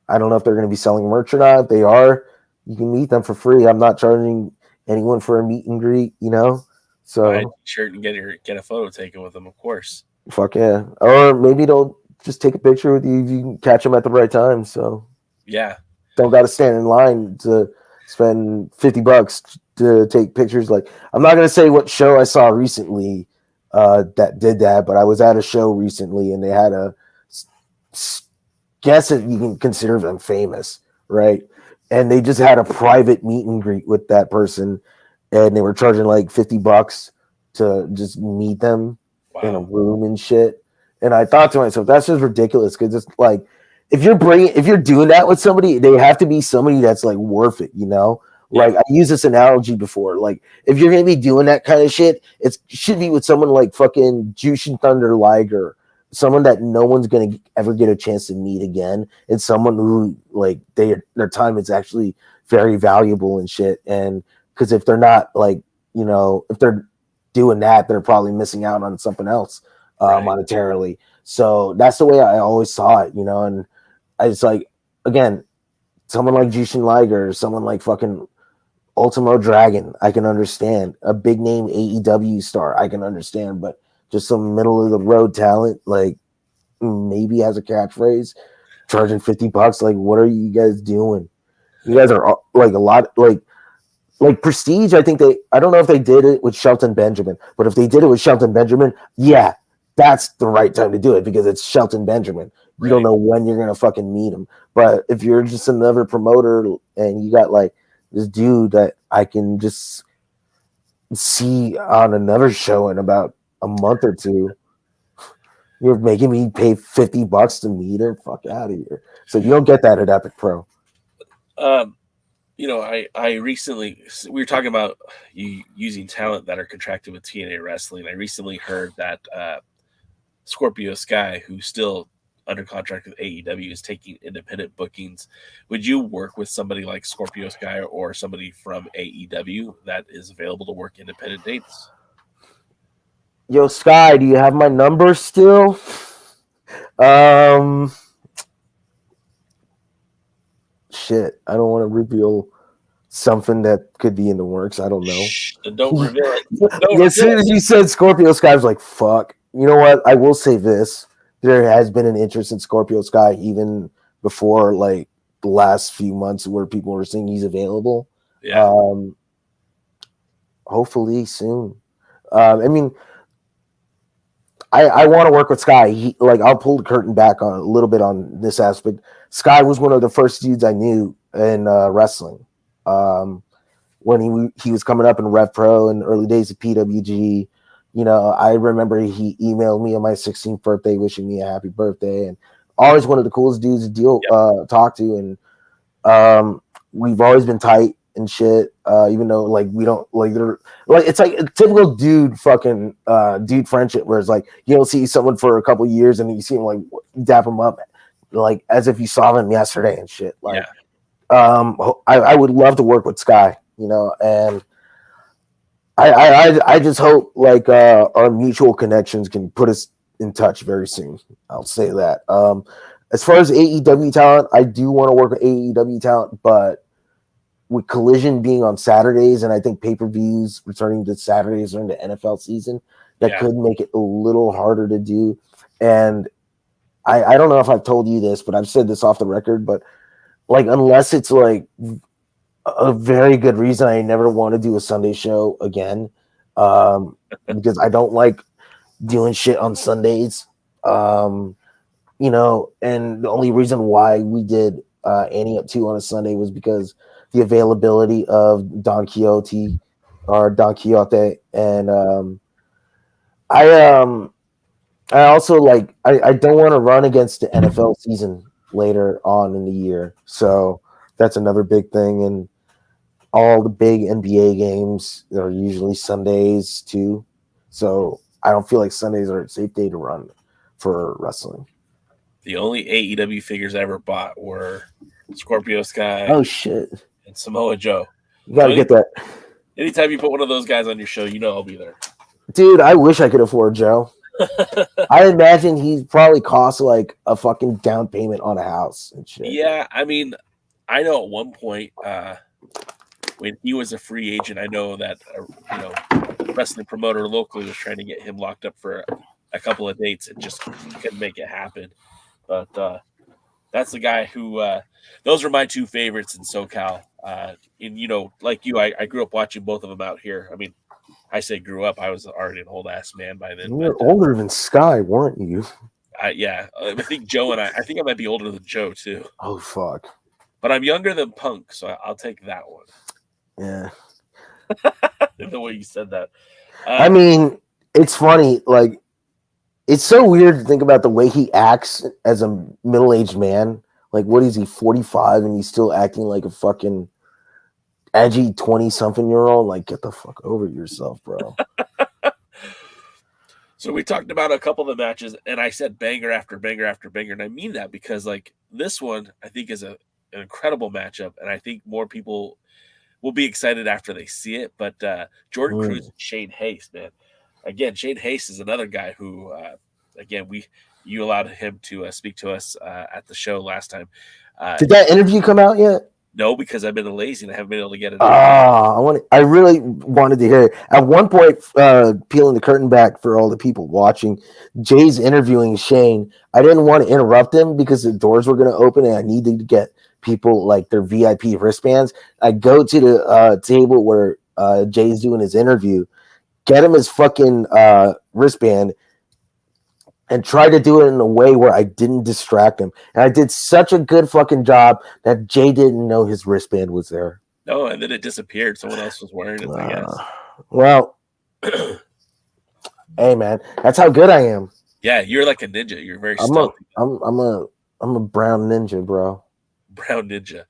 I don't know if they're going to be selling merch or not. If they are, you can meet them for free. I'm not charging anyone for a meet and greet, you know? So buy a shirt and get a photo taken with them, of course. Fuck yeah. Or maybe they'll just take a picture with you if you can catch them at the right time. So yeah. Don't got to stand in line to spend $50 to take pictures. Like, I'm not going to say what show I saw recently that did that, but I was at a show recently and they had guess it, you can consider them famous, right? And they just had a private meet and greet with that person, and they were charging like $50 to just meet them in a room and shit. And I thought to myself, that's just ridiculous, because it's like, if you're doing that with somebody, they have to be somebody that's like worth it, you know? Yeah. Like, I used this analogy before. Like, if you're gonna be doing that kind of shit, it should be with someone like fucking Jushin Thunder Liger, someone that no one's gonna ever get a chance to meet again. It's someone who, like, their time is actually very valuable and shit. And because if they're not, like, you know, if they're doing that, they're probably missing out on something else monetarily. So that's the way I always saw it, you know. And it's like, again, someone like Jushin Liger, someone like fucking Ultimo Dragon, I can understand. A big name AEW star, I can understand. But just some middle of the road talent, like maybe has a catchphrase, charging $50. Like, what are you guys doing? You guys are like a lot like Prestige. I think I don't know if they did it with Shelton Benjamin, but if they did it with Shelton Benjamin, yeah, that's the right time to do it because it's Shelton Benjamin. You don't know when you're gonna fucking meet him. But if you're just another promoter and you got like this dude that I can just see on another show in about a month or two, you're making me pay $50 to meet him. Fuck out of here. So you don't get that at Epic Pro. You know, I recently, we were talking about you using talent that are contracted with TNA Wrestling. I recently heard that Scorpio Sky, who's still under contract with AEW, is taking independent bookings. Would you work with somebody like Scorpio Sky or somebody from AEW that is available to work independent dates? Yo, Sky, do you have my number still? Shit, I don't want to reveal something that could be in the works. I don't know. Shh, don't reveal it. As soon as you said Scorpio Sky, I was like, fuck. You know what? I will say this. There has been an interest in Scorpio Sky even before like the last few months where people were saying he's available. Yeah. Hopefully soon. I mean, I want to work with Sky. I'll pull the curtain back on a little bit on this aspect. Sky was one of the first dudes I knew in wrestling. When he was coming up in Rev Pro in the early days of PWG, you know, I remember he emailed me on my 16th birthday, wishing me a happy birthday, and always one of the coolest dudes to talk to. And we've always been tight and shit. Even though like we don't like they're like it's like a typical dude friendship where it's like you don't see someone for a couple years and you see him like dap him up like as if you saw him yesterday and shit. Like I would love to work with Sky, you know, and I just hope like our mutual connections can put us in touch very soon. I'll say that. As far as AEW talent, I do want to work with AEW talent, but with Collision being on Saturdays and I think pay-per-views returning to Saturdays during the NFL season, that could make it a little harder to do. And I don't know if I've told you this, but I've said this off the record, but like unless it's like a very good reason, I never want to do a Sunday show again, because I don't like doing shit on Sundays. You know, and the only reason why we did Annie Up 2 on a Sunday was because the availability of Don Quixote, and I also like I don't want to run against the NFL season later on in the year, so that's another big thing. And all the big NBA games are usually Sundays too, so I don't feel like Sundays are a safe day to run for wrestling. The only AEW figures I ever bought were Scorpio Sky. Oh shit! And Samoa Joe. You gotta get that. Anytime you put one of those guys on your show, you know I'll be there. Dude, I wish I could afford Joe. I imagine he probably costs like a fucking down payment on a house and shit. Yeah, I mean, I know at one point when he was a free agent, I know that a wrestling promoter locally was trying to get him locked up for a couple of dates and just couldn't make it happen. But that's the guy who those are my two favorites in SoCal. And you know, like you, I grew up watching both of them out here. I mean, I say grew up, I was already an old ass man by then. You were older than Sky, weren't you? Yeah, I think Joe and I think I might be older than Joe too. Oh fuck! But I'm younger than Punk, so I'll take that one. Yeah. The way you said that. I mean, it's funny. Like, it's so weird to think about the way he acts as a middle-aged man. Like, what is he, 45, and he's still acting like a fucking edgy 20-something-year-old? Like, get the fuck over yourself, bro. So we talked about a couple of the matches, and I said banger after banger after banger, and I mean that because, like, this one I think is an incredible matchup, and I think more people will be excited after they see it. But Jordan Cruz and Shane Haste, man. Again, Shane Haste is another guy who, you allowed him to speak to us at the show last time. Did that interview come out yet? No, because I've been lazy and I haven't been able to get it. I really wanted to hear it. At one point, peeling the curtain back for all the people watching, Jay's interviewing Shane. I didn't want to interrupt him because the doors were going to open and I needed to get people like their VIP wristbands. I go to the table where Jay's doing his interview, get him his fucking wristband, and try to do it in a way where I didn't distract him. And I did such a good fucking job that Jay didn't know his wristband was there. No, and then it disappeared. Someone else was wearing it, I guess. Well, hey man, that's how good I am. Yeah, you're like a ninja. You're very stealthy. I'm a brown ninja, bro. Brown ninja.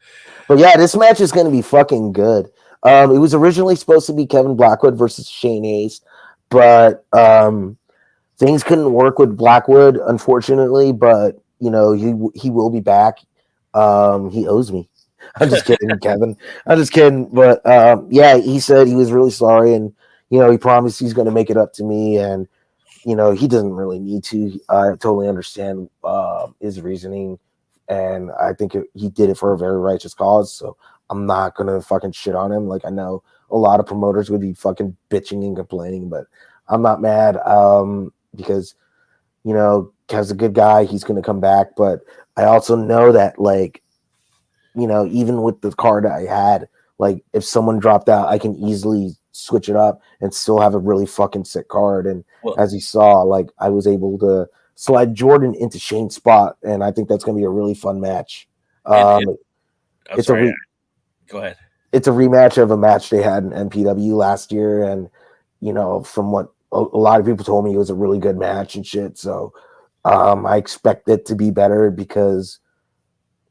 But yeah, this match is gonna be fucking good. It was originally supposed to be Kevin Blackwood versus Shane Haste, but things couldn't work with Blackwood, unfortunately, but you know, he will be back. He owes me. I'm just kidding, Kevin. I'm just kidding. But yeah, he said he was really sorry, and you know, he promised he's gonna make it up to me, and you know, he doesn't really need to. I totally understand his reasoning, and I think he did it for a very righteous cause. So I'm not gonna fucking shit on him. Like I know a lot of promoters would be fucking bitching and complaining, but I'm not mad. Because, you know, Kev's a good guy. He's going to come back. But I also know that, like, you know, even with the card I had, like, if someone dropped out, I can easily switch it up and still have a really fucking sick card. And as you saw, like, I was able to slide Jordan into Shane's spot. And I think that's going to be a really fun match. Go ahead. It's a rematch of a match they had in MPW last year. And, you know, from what a lot of people told me, it was a really good match and shit. So I expect it to be better because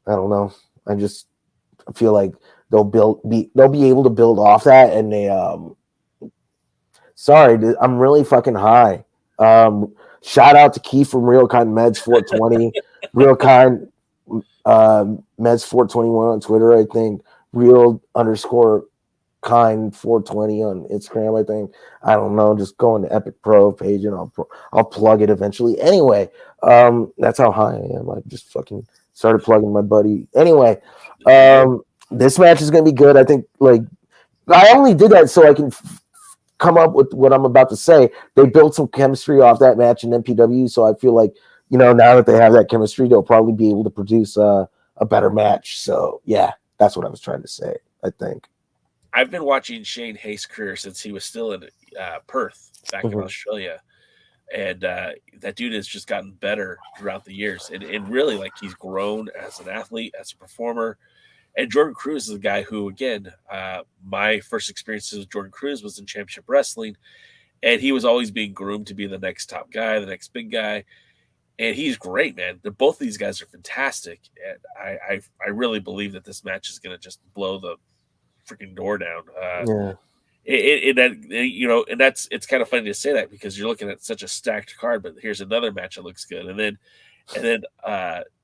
I don't know. I feel like they'll be able to build off that. And they sorry, I'm really fucking high. Shout out to Keith from Real Kind Meds 420, Real Kind Meds 421 on Twitter. I think Real_Kind 420 on Instagram, I think. I don't know. Just go on the Epic Pro page and I'll plug it eventually. Anyway, that's how high I am. I just fucking started plugging my buddy. Anyway, this match is gonna be good. I think, like, I only did that so I can come up with what I'm about to say. They built some chemistry off that match in MPW, so I feel like, you know, now that they have that chemistry, they'll probably be able to produce a better match. So yeah, that's what I was trying to say, I think. I've been watching Shane Haste's career since he was still in Perth back in Australia. And that dude has just gotten better throughout the years. And really, like, he's grown as an athlete, as a performer. And Jordan Cruz is a guy who, again, my first experiences with Jordan Cruz was in Championship Wrestling. And he was always being groomed to be the next top guy, the next big guy. And he's great, man. Both of these guys are fantastic. And I really believe that this match is going to just blow the freaking door down. It's kind of funny to say that because you're looking at such a stacked card, but here's another match that looks good. And then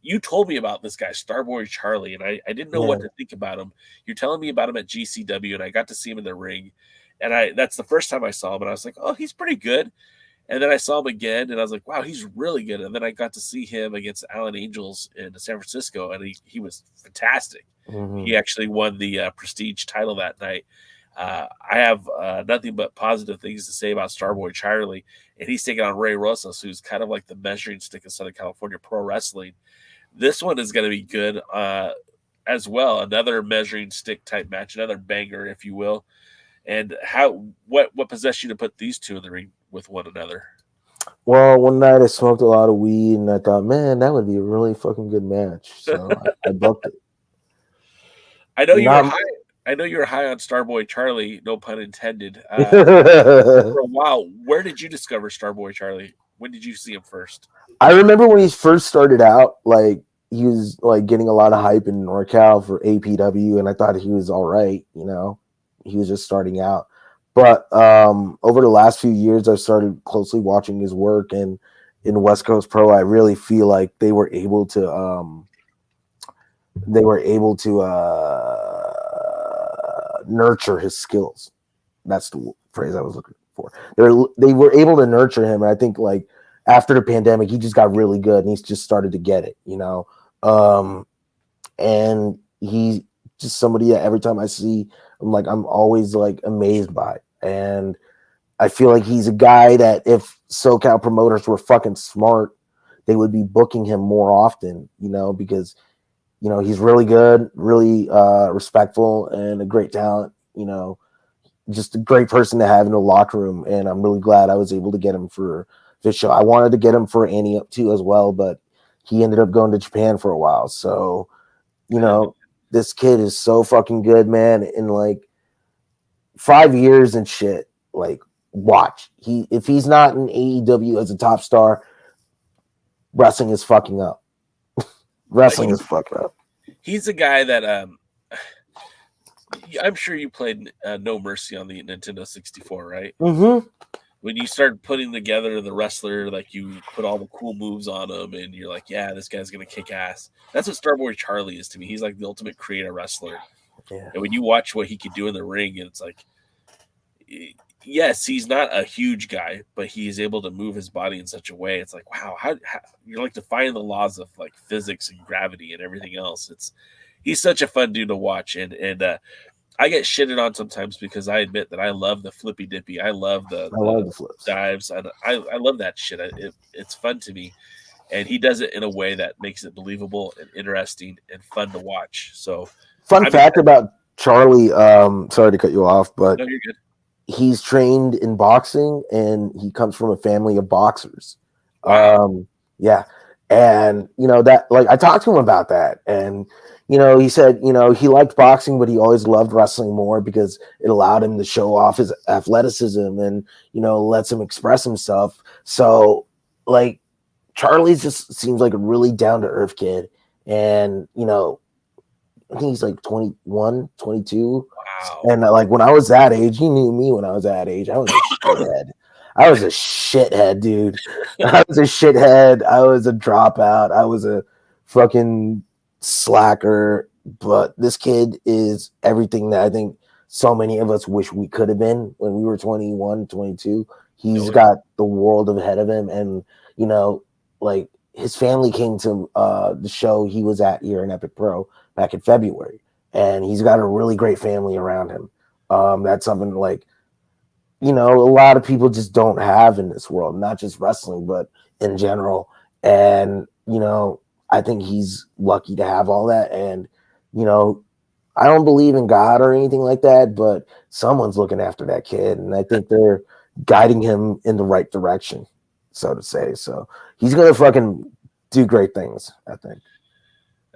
you told me about this guy, Starboy Charlie, and I didn't know what to think about him. You're telling me about him at GCW, and I got to see him in the ring, and that's the first time I saw him, and I was like, oh, he's pretty good. And then I saw him again, and I was like, wow, he's really good. And then I got to see him against Alan Angels in San Francisco, and he was fantastic. Mm-hmm. He actually won the Prestige title that night. I have nothing but positive things to say about Starboy Charlie, and he's taking on Ray Rosas, who's kind of like the measuring stick of Southern California pro wrestling. This one is going to be good as well. Another measuring stick type match, another banger, if you will. And what possessed you to put these two in the ring with one another? Well, one night I smoked a lot of weed, and I thought, man, that would be a really fucking good match. So I booked it. I know you were high. I know you were high on Starboy Charlie, no pun intended. For a while, where did you discover Starboy Charlie? When did you see him first? I remember when he first started out, like he was like getting a lot of hype in NorCal for APW, and I thought he was all right. You know, he was just starting out. But over the last few years, I've started closely watching his work, and in West Coast Pro, I really feel like they were able to nurture his skills. That's the phrase I was looking for. They were able to nurture him, and I think like after the pandemic, he just got really good, and he's just started to get it, you know. And he just somebody that every time I see, I'm always like amazed by. And I feel like he's a guy that if SoCal promoters were fucking smart, they would be booking him more often, because, he's really good, really respectful, and a great talent, just a great person to have in the locker room. And I'm really glad I was able to get him for this show. I wanted to get him for Annie Up too as well, but he ended up going to Japan for a while. So, this kid is so fucking good, man. In like 5 years and shit, like watch. If he's not in AEW as a top star, wrestling is fucking up. Wrestling is fucking up. He's a guy that I'm sure you played No Mercy on the Nintendo 64, right? Mm-hmm. When you start putting together the wrestler, like you put all the cool moves on him, and you're like, yeah, this guy's gonna kick ass. That's what Starboy Charlie is to me. He's like the ultimate creator wrestler. Yeah. And when you watch what he can do in the ring, and it's like, yes, he's not a huge guy, but he is able to move his body in such a way. It's like, wow, how you're like defying the laws of like physics and gravity and everything else. He's such a fun dude to watch, and I get shitted on sometimes because I admit that I love the flippy dippy. I love the flips, dives. I love that shit. It's fun to me, and he does it in a way that makes it believable and interesting and fun to watch. So, fun fact about Charlie. Sorry to cut you off, but no, you're good. He's trained in boxing, and he comes from a family of boxers. Wow. Yeah, and that, like, I talked to him about that, and he said, he liked boxing, but he always loved wrestling more because it allowed him to show off his athleticism and, lets him express himself. So, like, Charlie just seems like a really down-to-earth kid. And, I think he's like 21, 22. Wow. And, like, when I was that age, he knew me when I was that age. I was a shithead. I was a shithead, dude. I was a shithead. I was a dropout. I was a fucking slacker, but this kid is everything that I think so many of us wish we could have been when we were 21, 22. He's got the world ahead of him, and like his family came to the show he was at here in Epic Pro back in February, and he's got a really great family around him. That's something like a lot of people just don't have in this world, not just wrestling but in general. And I think he's lucky to have all that. And, I don't believe in God or anything like that, but someone's looking after that kid. And I think they're guiding him in the right direction, so to say. So he's going to fucking do great things, I think.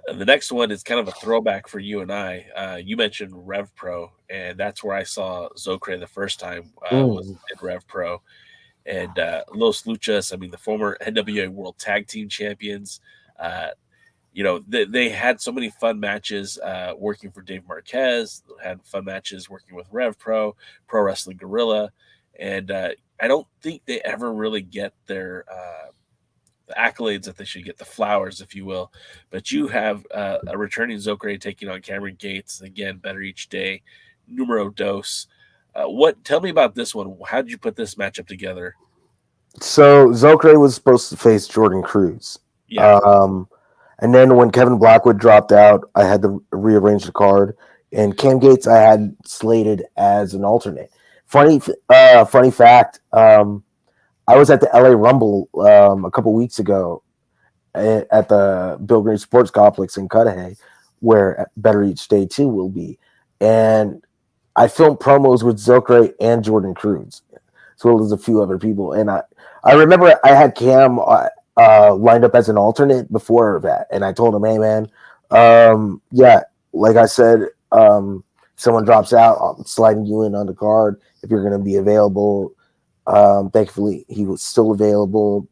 The next one is kind of a throwback for you and I. You mentioned Rev Pro, and that's where I saw Zokra the first time was in Rev Pro. And Los Luchas, the former NWA World Tag Team Champions, they had so many fun matches working for Dave Marquez, had fun matches working with Rev Pro, Pro Wrestling Guerrilla, and I don't think they ever really get their the accolades that they should get, the flowers, if you will. But you have a returning Zokra taking on Cameron Gates, again, better each day, numero dos. Tell me about this one. How did you put this matchup together? So Zokra was supposed to face Jordan Cruz. Yeah. And then when Kevin Blackwood dropped out, I had to rearrange the card. And Cam Gates I had slated as an alternate. Funny fact, I was at the LA Rumble a couple weeks ago at the Bill Greene Sports Complex in Cudahy, where Better Each Day 2 will be. And I filmed promos with Zokra and Jordan Cruz, as well as a few other people. And I remember I had Cam lined up as an alternate before that, and I told him, hey man, like I said, someone drops out, I'm sliding you in on the card if you're going to be available. Thankfully he was still available,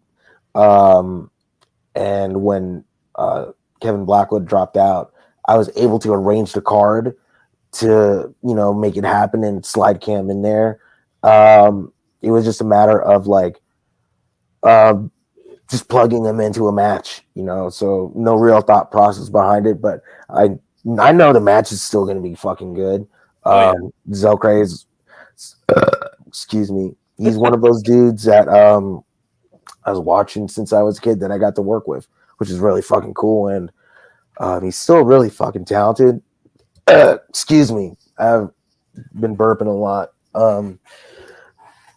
and when Kevin Blackwood dropped out, I was able to arrange the card to make it happen and slide Cam in there. It was just a matter of like just plugging them into a match, so no real thought process behind it. But I know the match is still going to be fucking good. Zokra is, excuse me, he's one of those dudes that I was watching since I was a kid that I got to work with, which is really fucking cool. And he's still really fucking talented. Excuse me. I've been burping a lot.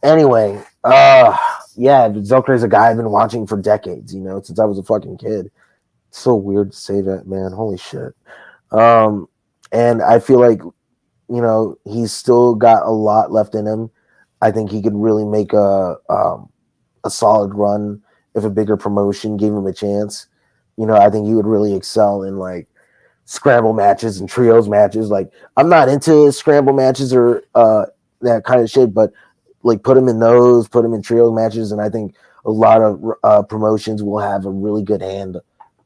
Anyway, yeah, Zokra is a guy I've been watching for decades, since I was a fucking kid. It's so weird to say that, man. Holy shit. And I feel like, he's still got a lot left in him. I think he could really make a solid run if a bigger promotion gave him a chance. I think he would really excel in like scramble matches and trios matches. Like, I'm not into scramble matches or that kind of shit, but like put him in those, put him in trio matches, and I think a lot of promotions will have a really good hand,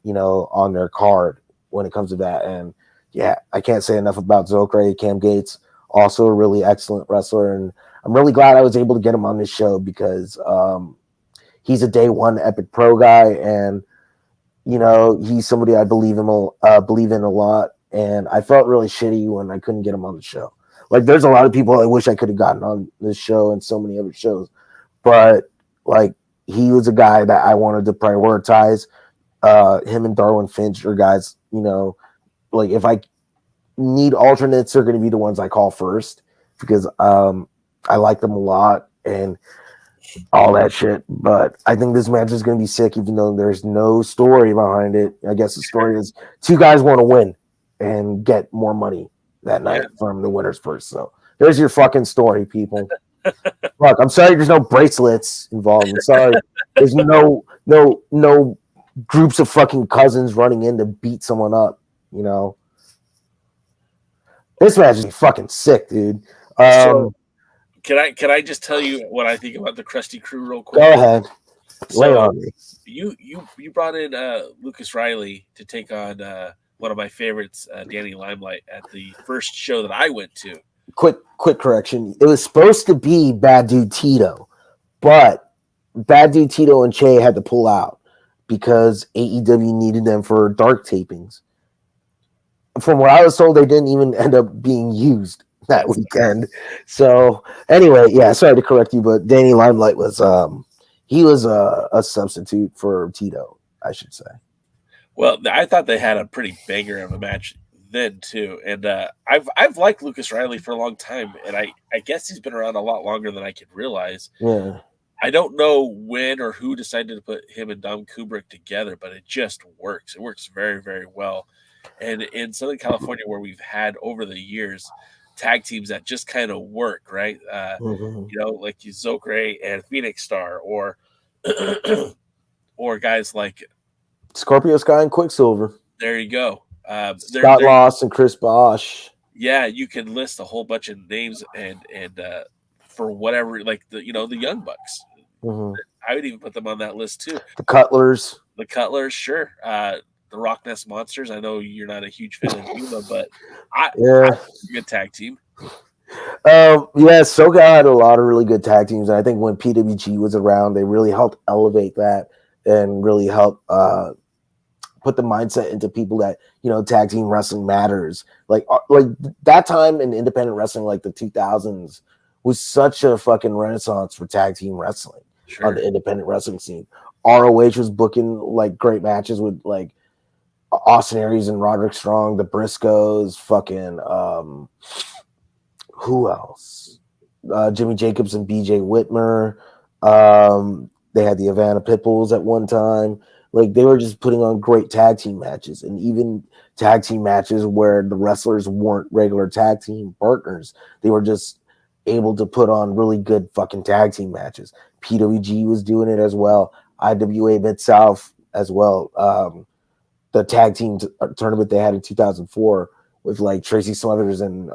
on their card when it comes to that. And yeah, I can't say enough about Zokra. Cam Gates, also a really excellent wrestler, and I'm really glad I was able to get him on this show because he's a day one Epic Pro guy, and he's somebody I believe in a lot. And I felt really shitty when I couldn't get him on the show. Like, there's a lot of people I wish I could have gotten on this show and so many other shows, but like, he was a guy that I wanted to prioritize. Him and Darwin Finch are guys, like if I need alternates, they're going to be the ones I call first because I like them a lot and all that shit. But I think this match is going to be sick, even though there's no story behind it. I guess the story is two guys want to win and get more money that night from the winner's purse. So there's your fucking story, people. Look, I'm sorry there's no bracelets involved. I'm sorry there's no groups of fucking cousins running in to beat someone up, This match is fucking sick, dude. So, can I just tell you what I think about the Krusty Crew real quick? Go ahead. Lay So, on me. You brought in Lucas Riley to take on one of my favorites, Danny Limelight, at the first show that I went to. Quick correction. It was supposed to be Bad Dude Tito, but Bad Dude Tito and Che had to pull out because AEW needed them for dark tapings. From what I was told, they didn't even end up being used that weekend. So anyway, yeah, sorry to correct you, but Danny Limelight was he was a substitute for Tito, I should say. Well, I thought they had a pretty banger of a match then too, and I've liked Lucas Riley for a long time, and I guess he's been around a lot longer than I could realize. Yeah. I don't know when or who decided to put him and Dom Kubrick together, but it just works. It works very, very well. And in Southern California, where we've had over the years tag teams that just kind of work, right? Like Zokra and Phoenix Star, or or guys like Scorpio Sky and Quicksilver. There you go. Scott Loss and Chris Bosch. Yeah, you can list a whole bunch of names and for whatever, like the Young Bucks. I would even put them on that list too. The Cutlers, sure. The Rock Nest Monsters. I know you're not a huge fan of Yuma, but I good tag team. SoCal had a lot of really good tag teams, and I think when PWG was around, they really helped elevate that and really help put the mindset into people that tag team wrestling matters. Like that time in independent wrestling, like the 2000s, was such a fucking renaissance for tag team wrestling on the independent wrestling scene. ROH was booking like great matches with like Austin Aries and Roderick Strong, the Briscoes, fucking who else? Jimmy Jacobs and BJ Whitmer. They had the Havana Pitbulls at one time. Like, they were just putting on great tag team matches, and even tag team matches where the wrestlers weren't regular tag team partners. They were just able to put on really good fucking tag team matches. PWG was doing it as well. IWA Mid-South as well. The tag team tournament they had in 2004 with like Tracy Smothers and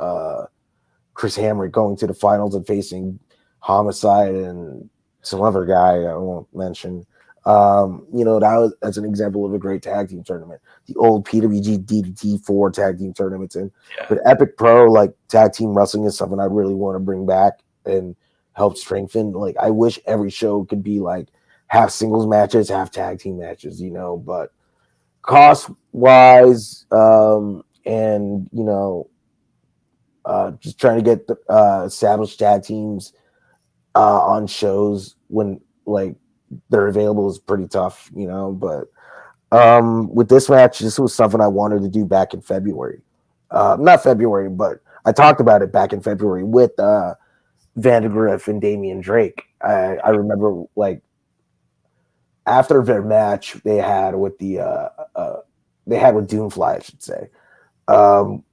Chris Hamrick going to the finals and facing Homicide and some other guy I won't mention. That's an example of a great tag team tournament. The old PWG DDT4 tag team tournaments, and but Epic Pro, like, tag team wrestling is something I really want to bring back and help strengthen. Like, I wish every show could be like half singles matches, half tag team matches, but cost wise, and just trying to get the established tag teams on shows when like they're available is pretty tough, but with this match, this was something I wanted to do back in February. not February, but I talked about it back in February with Vandergriff and Damian Drake. I remember like after their match they had with Doomfly, I should say.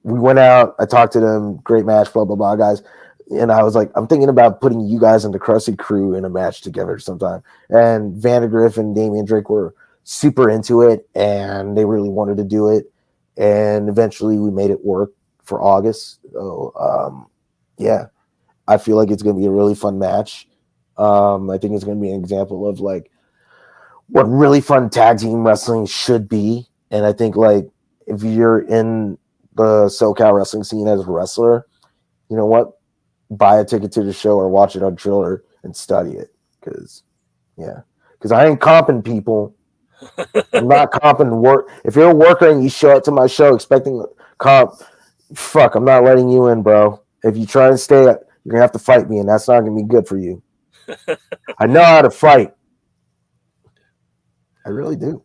We went out. I talked to them. Great match, blah blah blah, guys. And I was like, I'm thinking about putting you guys and the Crusty Crew in a match together sometime. And Vandergriff and Damian Drake were super into it, and they really wanted to do it. And eventually, we made it work for August. So, yeah, I feel like it's going to be a really fun match. I think it's going to be an example of like what really fun tag team wrestling should be. And I think like if you're in the SoCal wrestling scene as a wrestler, you know what? Buy a ticket to the show or watch it on Triller and study it. Because I ain't comping people. I'm not comping work. If you're a worker and you show up to my show expecting comp, fuck, I'm not letting you in, bro. If you try and stay, you're going to have to fight me, and that's not going to be good for you. I know how to fight. I really do.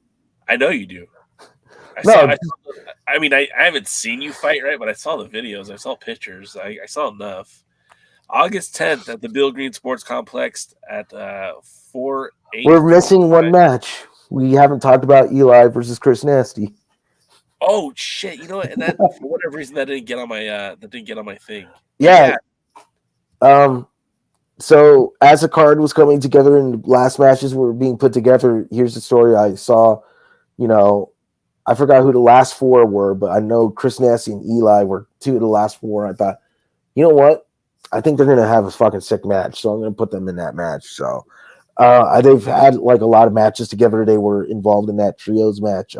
I know you do. I haven't seen you fight, right? But I saw the videos. I saw pictures. I saw enough. August 10th at the Bill Greene Sports Complex at 4-8. We're missing one match. We haven't talked about Eli versus Chris Nasty. Oh shit! You know what? And that for whatever reason that didn't get on my thing. Yeah. So as the card was coming together and the last matches were being put together, here's the story I saw. You know, I forgot who the last four were, but I know Chris Nasty and Eli were two of the last four. I thought, you know what? I think they're gonna have a fucking sick match, so I'm gonna put them in that match. So they've had like a lot of matches together. They were involved in that trios match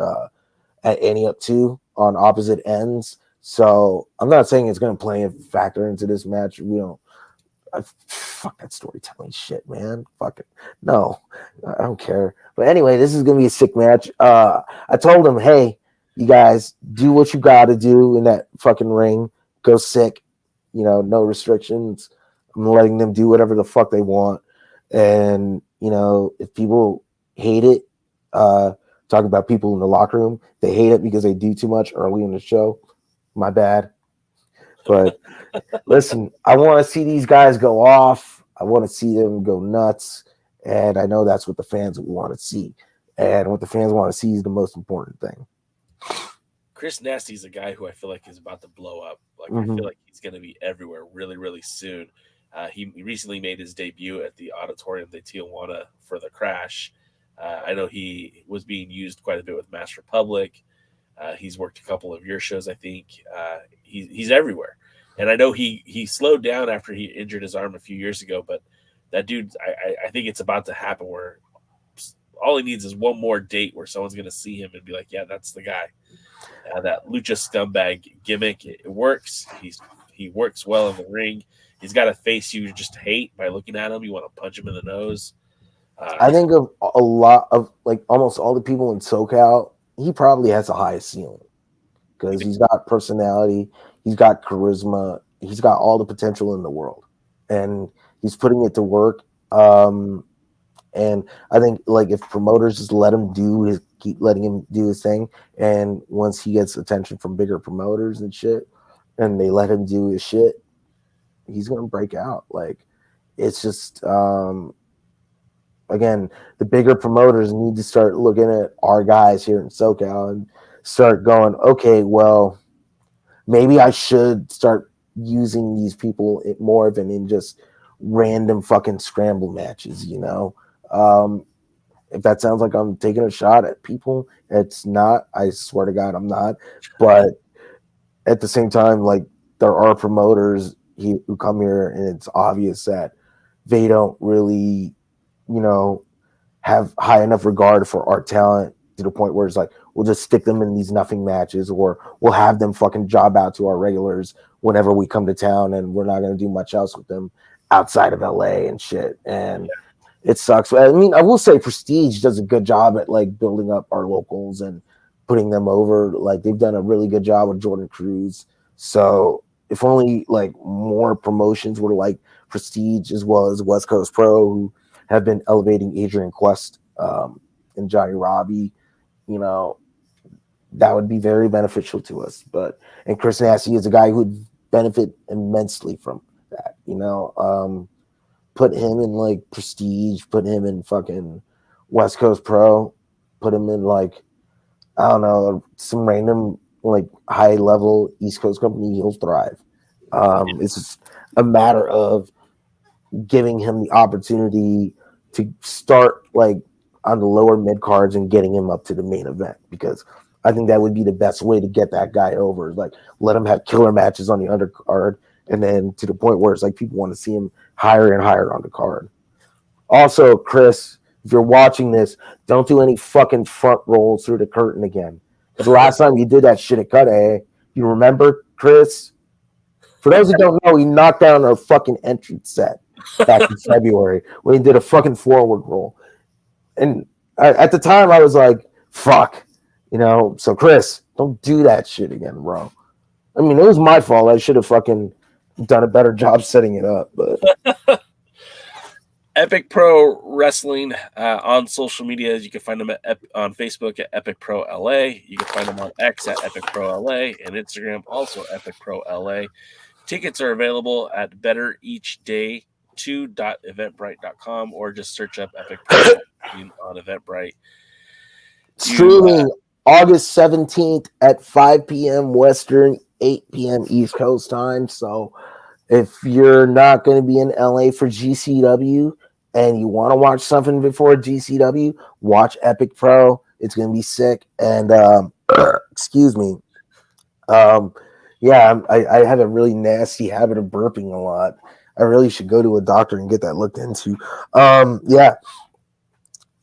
at Annie Up 2 on opposite ends. So I'm not saying it's gonna play a factor into this match. We don't. Fuck that storytelling shit, man. Fuck it. No, I don't care. But anyway, this is gonna be a sick match. I told them, hey, you guys do what you gotta do in that fucking ring. Go sick. You know, no restrictions. I'm letting them do whatever the fuck they want. And, you know, if people hate it, talk about people in the locker room, they hate it because they do too much early in the show. My bad. But listen, I want to see these guys go off. I want to see them go nuts. And I know that's what the fans want to see. And what the fans want to see is the most important thing. Chris Nasty's a guy who I feel like is about to blow up. Like I feel like he's going to be everywhere really, really soon. He recently made his debut at the Auditorium de Tijuana for the Crash. I know he was being used quite a bit with Mass Republic. He's worked a couple of your shows, I think. He's everywhere. And I know he slowed down after he injured his arm a few years ago, but that dude, I think it's about to happen where all he needs is one more date where someone's going to see him and be like, yeah, that's the guy. That lucha scumbag gimmick, it works. He works well in the ring. He's got a face you just hate by looking at him. You want to punch him in the nose. I think of a lot of like almost all the people in SoCal, he probably has the highest ceiling because he's got personality, he's got charisma, he's got all the potential in the world, and he's putting it to work. And I think like if promoters just let him keep letting him do his thing, and once he gets attention from bigger promoters and shit, and they let him do his shit, he's gonna break out. Like it's just again, the bigger promoters need to start looking at our guys here in SoCal and start going, okay, well, maybe I should start using these people more than in just random fucking scramble matches, you know? If that sounds like I'm taking a shot at people, it's not. I swear to God, I'm not. But at the same time, like there are promoters who come here, and it's obvious that they don't really, you know, have high enough regard for our talent to the point where it's like we'll just stick them in these nothing matches, or we'll have them fucking job out to our regulars whenever we come to town, and we're not going to do much else with them outside of LA and shit. And it sucks. I mean, I will say Prestige does a good job at like building up our locals and putting them over. Like they've done a really good job with Jordan Cruz. So if only like more promotions were like Prestige as well as West Coast Pro, who have been elevating Adrian Quest and Johnny Robbie, you know, that would be very beneficial to us. And Chris Nasty is a guy who would benefit immensely from that. Put him in like Prestige, put him in fucking West Coast Pro, put him in like, I don't know, some random like high level East Coast company, he'll thrive. It's just a matter of giving him the opportunity to start like on the lower mid cards and getting him up to the main event, because I think that would be the best way to get that guy over. Like, let him have killer matches on the undercard, and then to the point where it's like people want to see him higher and higher on the card. Also, Chris, if you're watching this, don't do any fucking front rolls through the curtain again. The last time you did that shit at Cudahy, you remember, Chris? For those who don't know, he knocked down our fucking entrance set back in February when he did a fucking forward roll. And at the time, I was like, fuck. So Chris, don't do that shit again, bro. I mean, it was my fault. I should have fucking done a better job setting it up. But Epic Pro Wrestling on social media. You can find them on Facebook at Epic Pro LA. You can find them on X at Epic Pro LA, and Instagram also Epic Pro LA. Tickets are available at bettereachday2.eventbrite.com, or just search up Epic Pro on Eventbrite. Streaming August 17th at 5 p.m. Western, 8 p.m. East Coast time. So if you're not going to be in LA for GCW and you want to watch something before GCW, watch Epic Pro. It's going to be sick. And excuse me. Yeah, I have a really nasty habit of burping a lot. I really should go to a doctor and get that looked into. Yeah.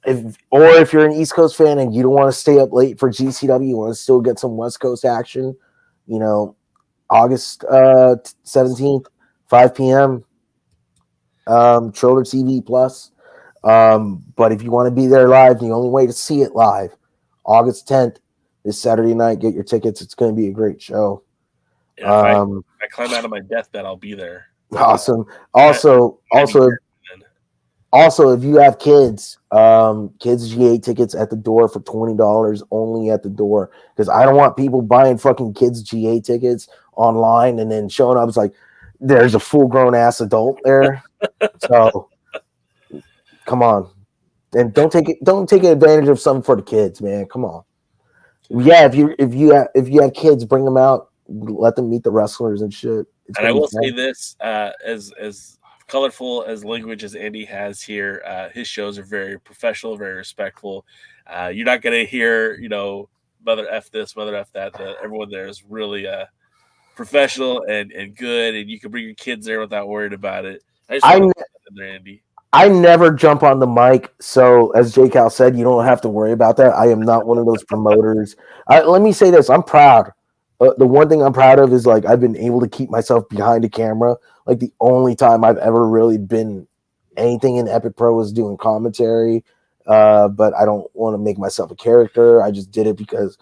If you're an East Coast fan and you don't want to stay up late for GCW, you want to still get some West Coast action, August 17th, 5 p.m. Troller TV Plus. But if you want to be there live, the only way to see it live, August 10th, this Saturday night, get your tickets. It's going to be a great show. Yeah, if I climb out of my deathbed, I'll be there. Awesome. Also, if you have kids, kids GA tickets at the door for $20 only at the door, because I don't want people buying fucking kids GA tickets online and then showing up. It's like there's a full grown ass adult there. So come on, and don't take advantage of something for the kids, man. Come on. Yeah, if you have kids, bring them out, let them meet the wrestlers and shit. And I will say this, as colorful as language as Andy has here, his shows are very professional, very respectful. You're not going to hear, mother F this, mother F that. Everyone there is really professional and good, and you can bring your kids there without worrying about it. Andy. I never jump on the mic, so as J. Cal said, you don't have to worry about that. I am not one of those promoters. Let me say this. I'm proud. The one thing I'm proud of is, like, I've been able to keep myself behind the camera. Like, the only time I've ever really been anything in Epic Pro was doing commentary, but I don't want to make myself a character. I just did it because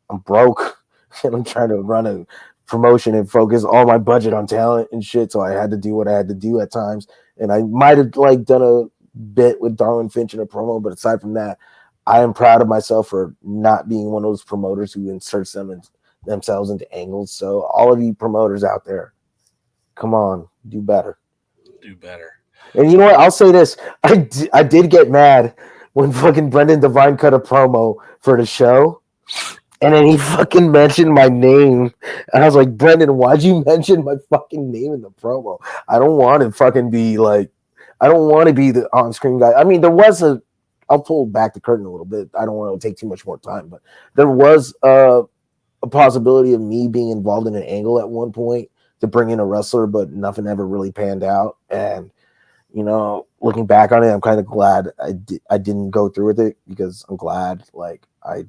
I'm broke and I'm trying to run a promotion and focus all my budget on talent and shit, so I had to do what I had to do at times. And I might have, like, done a bit with Darwin Finch in a promo, but aside from that, I am proud of myself for not being one of those promoters who inserts themselves into angles. So all of you promoters out there, come on, do better. Do better. And you know what? I'll say this. I did get mad when fucking Brendan Devine cut a promo for the show, and then he fucking mentioned my name. And I was like, Brendan, why'd you mention my fucking name in the promo? I don't want to fucking be like, I don't want to be the on-screen guy. I mean, there was I'll pull back the curtain a little bit. I don't want to take too much more time, but there was a possibility of me being involved in an angle at one point to bring in a wrestler, but nothing ever really panned out. And, looking back on it, I'm kind of glad I didn't go through with it, because I'm glad, like, I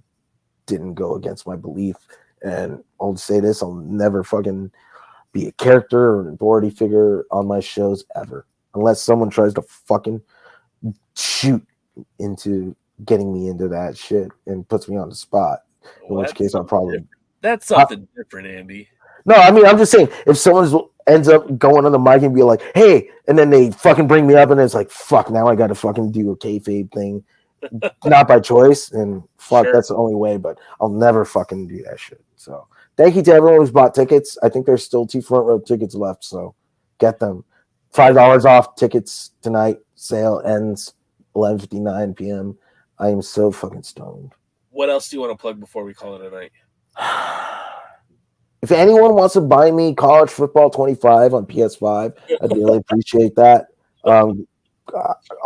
didn't go against my belief. And I'll say this, I'll never fucking be a character or an authority figure on my shows ever, unless someone tries to fucking shoot into getting me into that shit and puts me on the spot. In which case I'll probably... That's something different, Andy. No, I mean, I'm just saying, if someone ends up going on the mic and be like, hey, and then they fucking bring me up and it's like, fuck, now I got to fucking do a kayfabe thing not by choice, and fuck, Sure. that's the only way. But I'll never fucking do that shit. So thank you to everyone who's bought tickets. I think there's still 2 front row tickets left, so get them. $5 off tickets tonight. Sale ends 11:59 p.m. I am so fucking stoned. What else do you want to plug before we call it a night? If anyone wants to buy me College Football 25 on PS5, I'd really appreciate that. All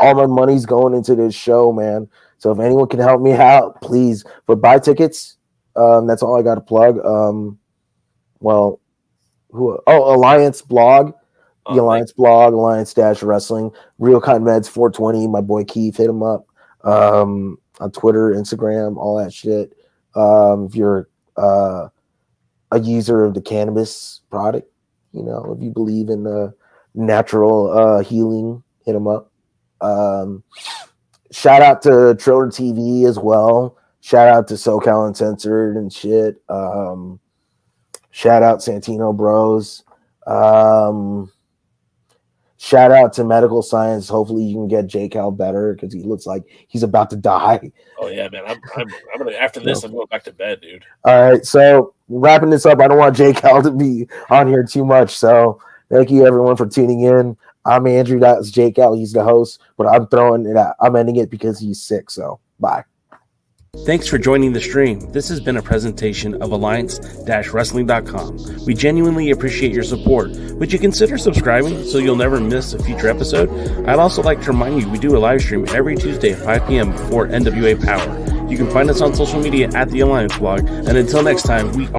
my money's going into this show, man. So if anyone can help me out, please. But buy tickets. That's all I got to plug. Alliance blog. The Alliance blog, Alliance-Wrestling. Real Cotton Meds 420. My boy Keith, hit him up. On Twitter, Instagram, all that shit. If you're a user of the cannabis product, if you believe in the natural healing, hit them up. Shout out to Triller TV as well. Shout out to SoCal Uncensored and shit. Shout out Santino Bros. Shout out to Medical Science. Hopefully you can get J Cal better because he looks like he's about to die. Oh yeah, man. I'm gonna after this. I'm going back to bed, dude. All right, so wrapping this up. I don't want J Cal to be on here too much. So thank you everyone for tuning in. I'm Andrew. That's J Cal. He's the host, but I'm throwing it out. I'm ending it because he's sick. So bye. Thanks for joining the stream. This has been a presentation of Alliance-Wrestling.com. We genuinely appreciate your support. Would you consider subscribing so you'll never miss a future episode? I'd also like to remind you we do a live stream every Tuesday at 5 p.m. before NWA Power. You can find us on social media at the Alliance blog. And until next time, we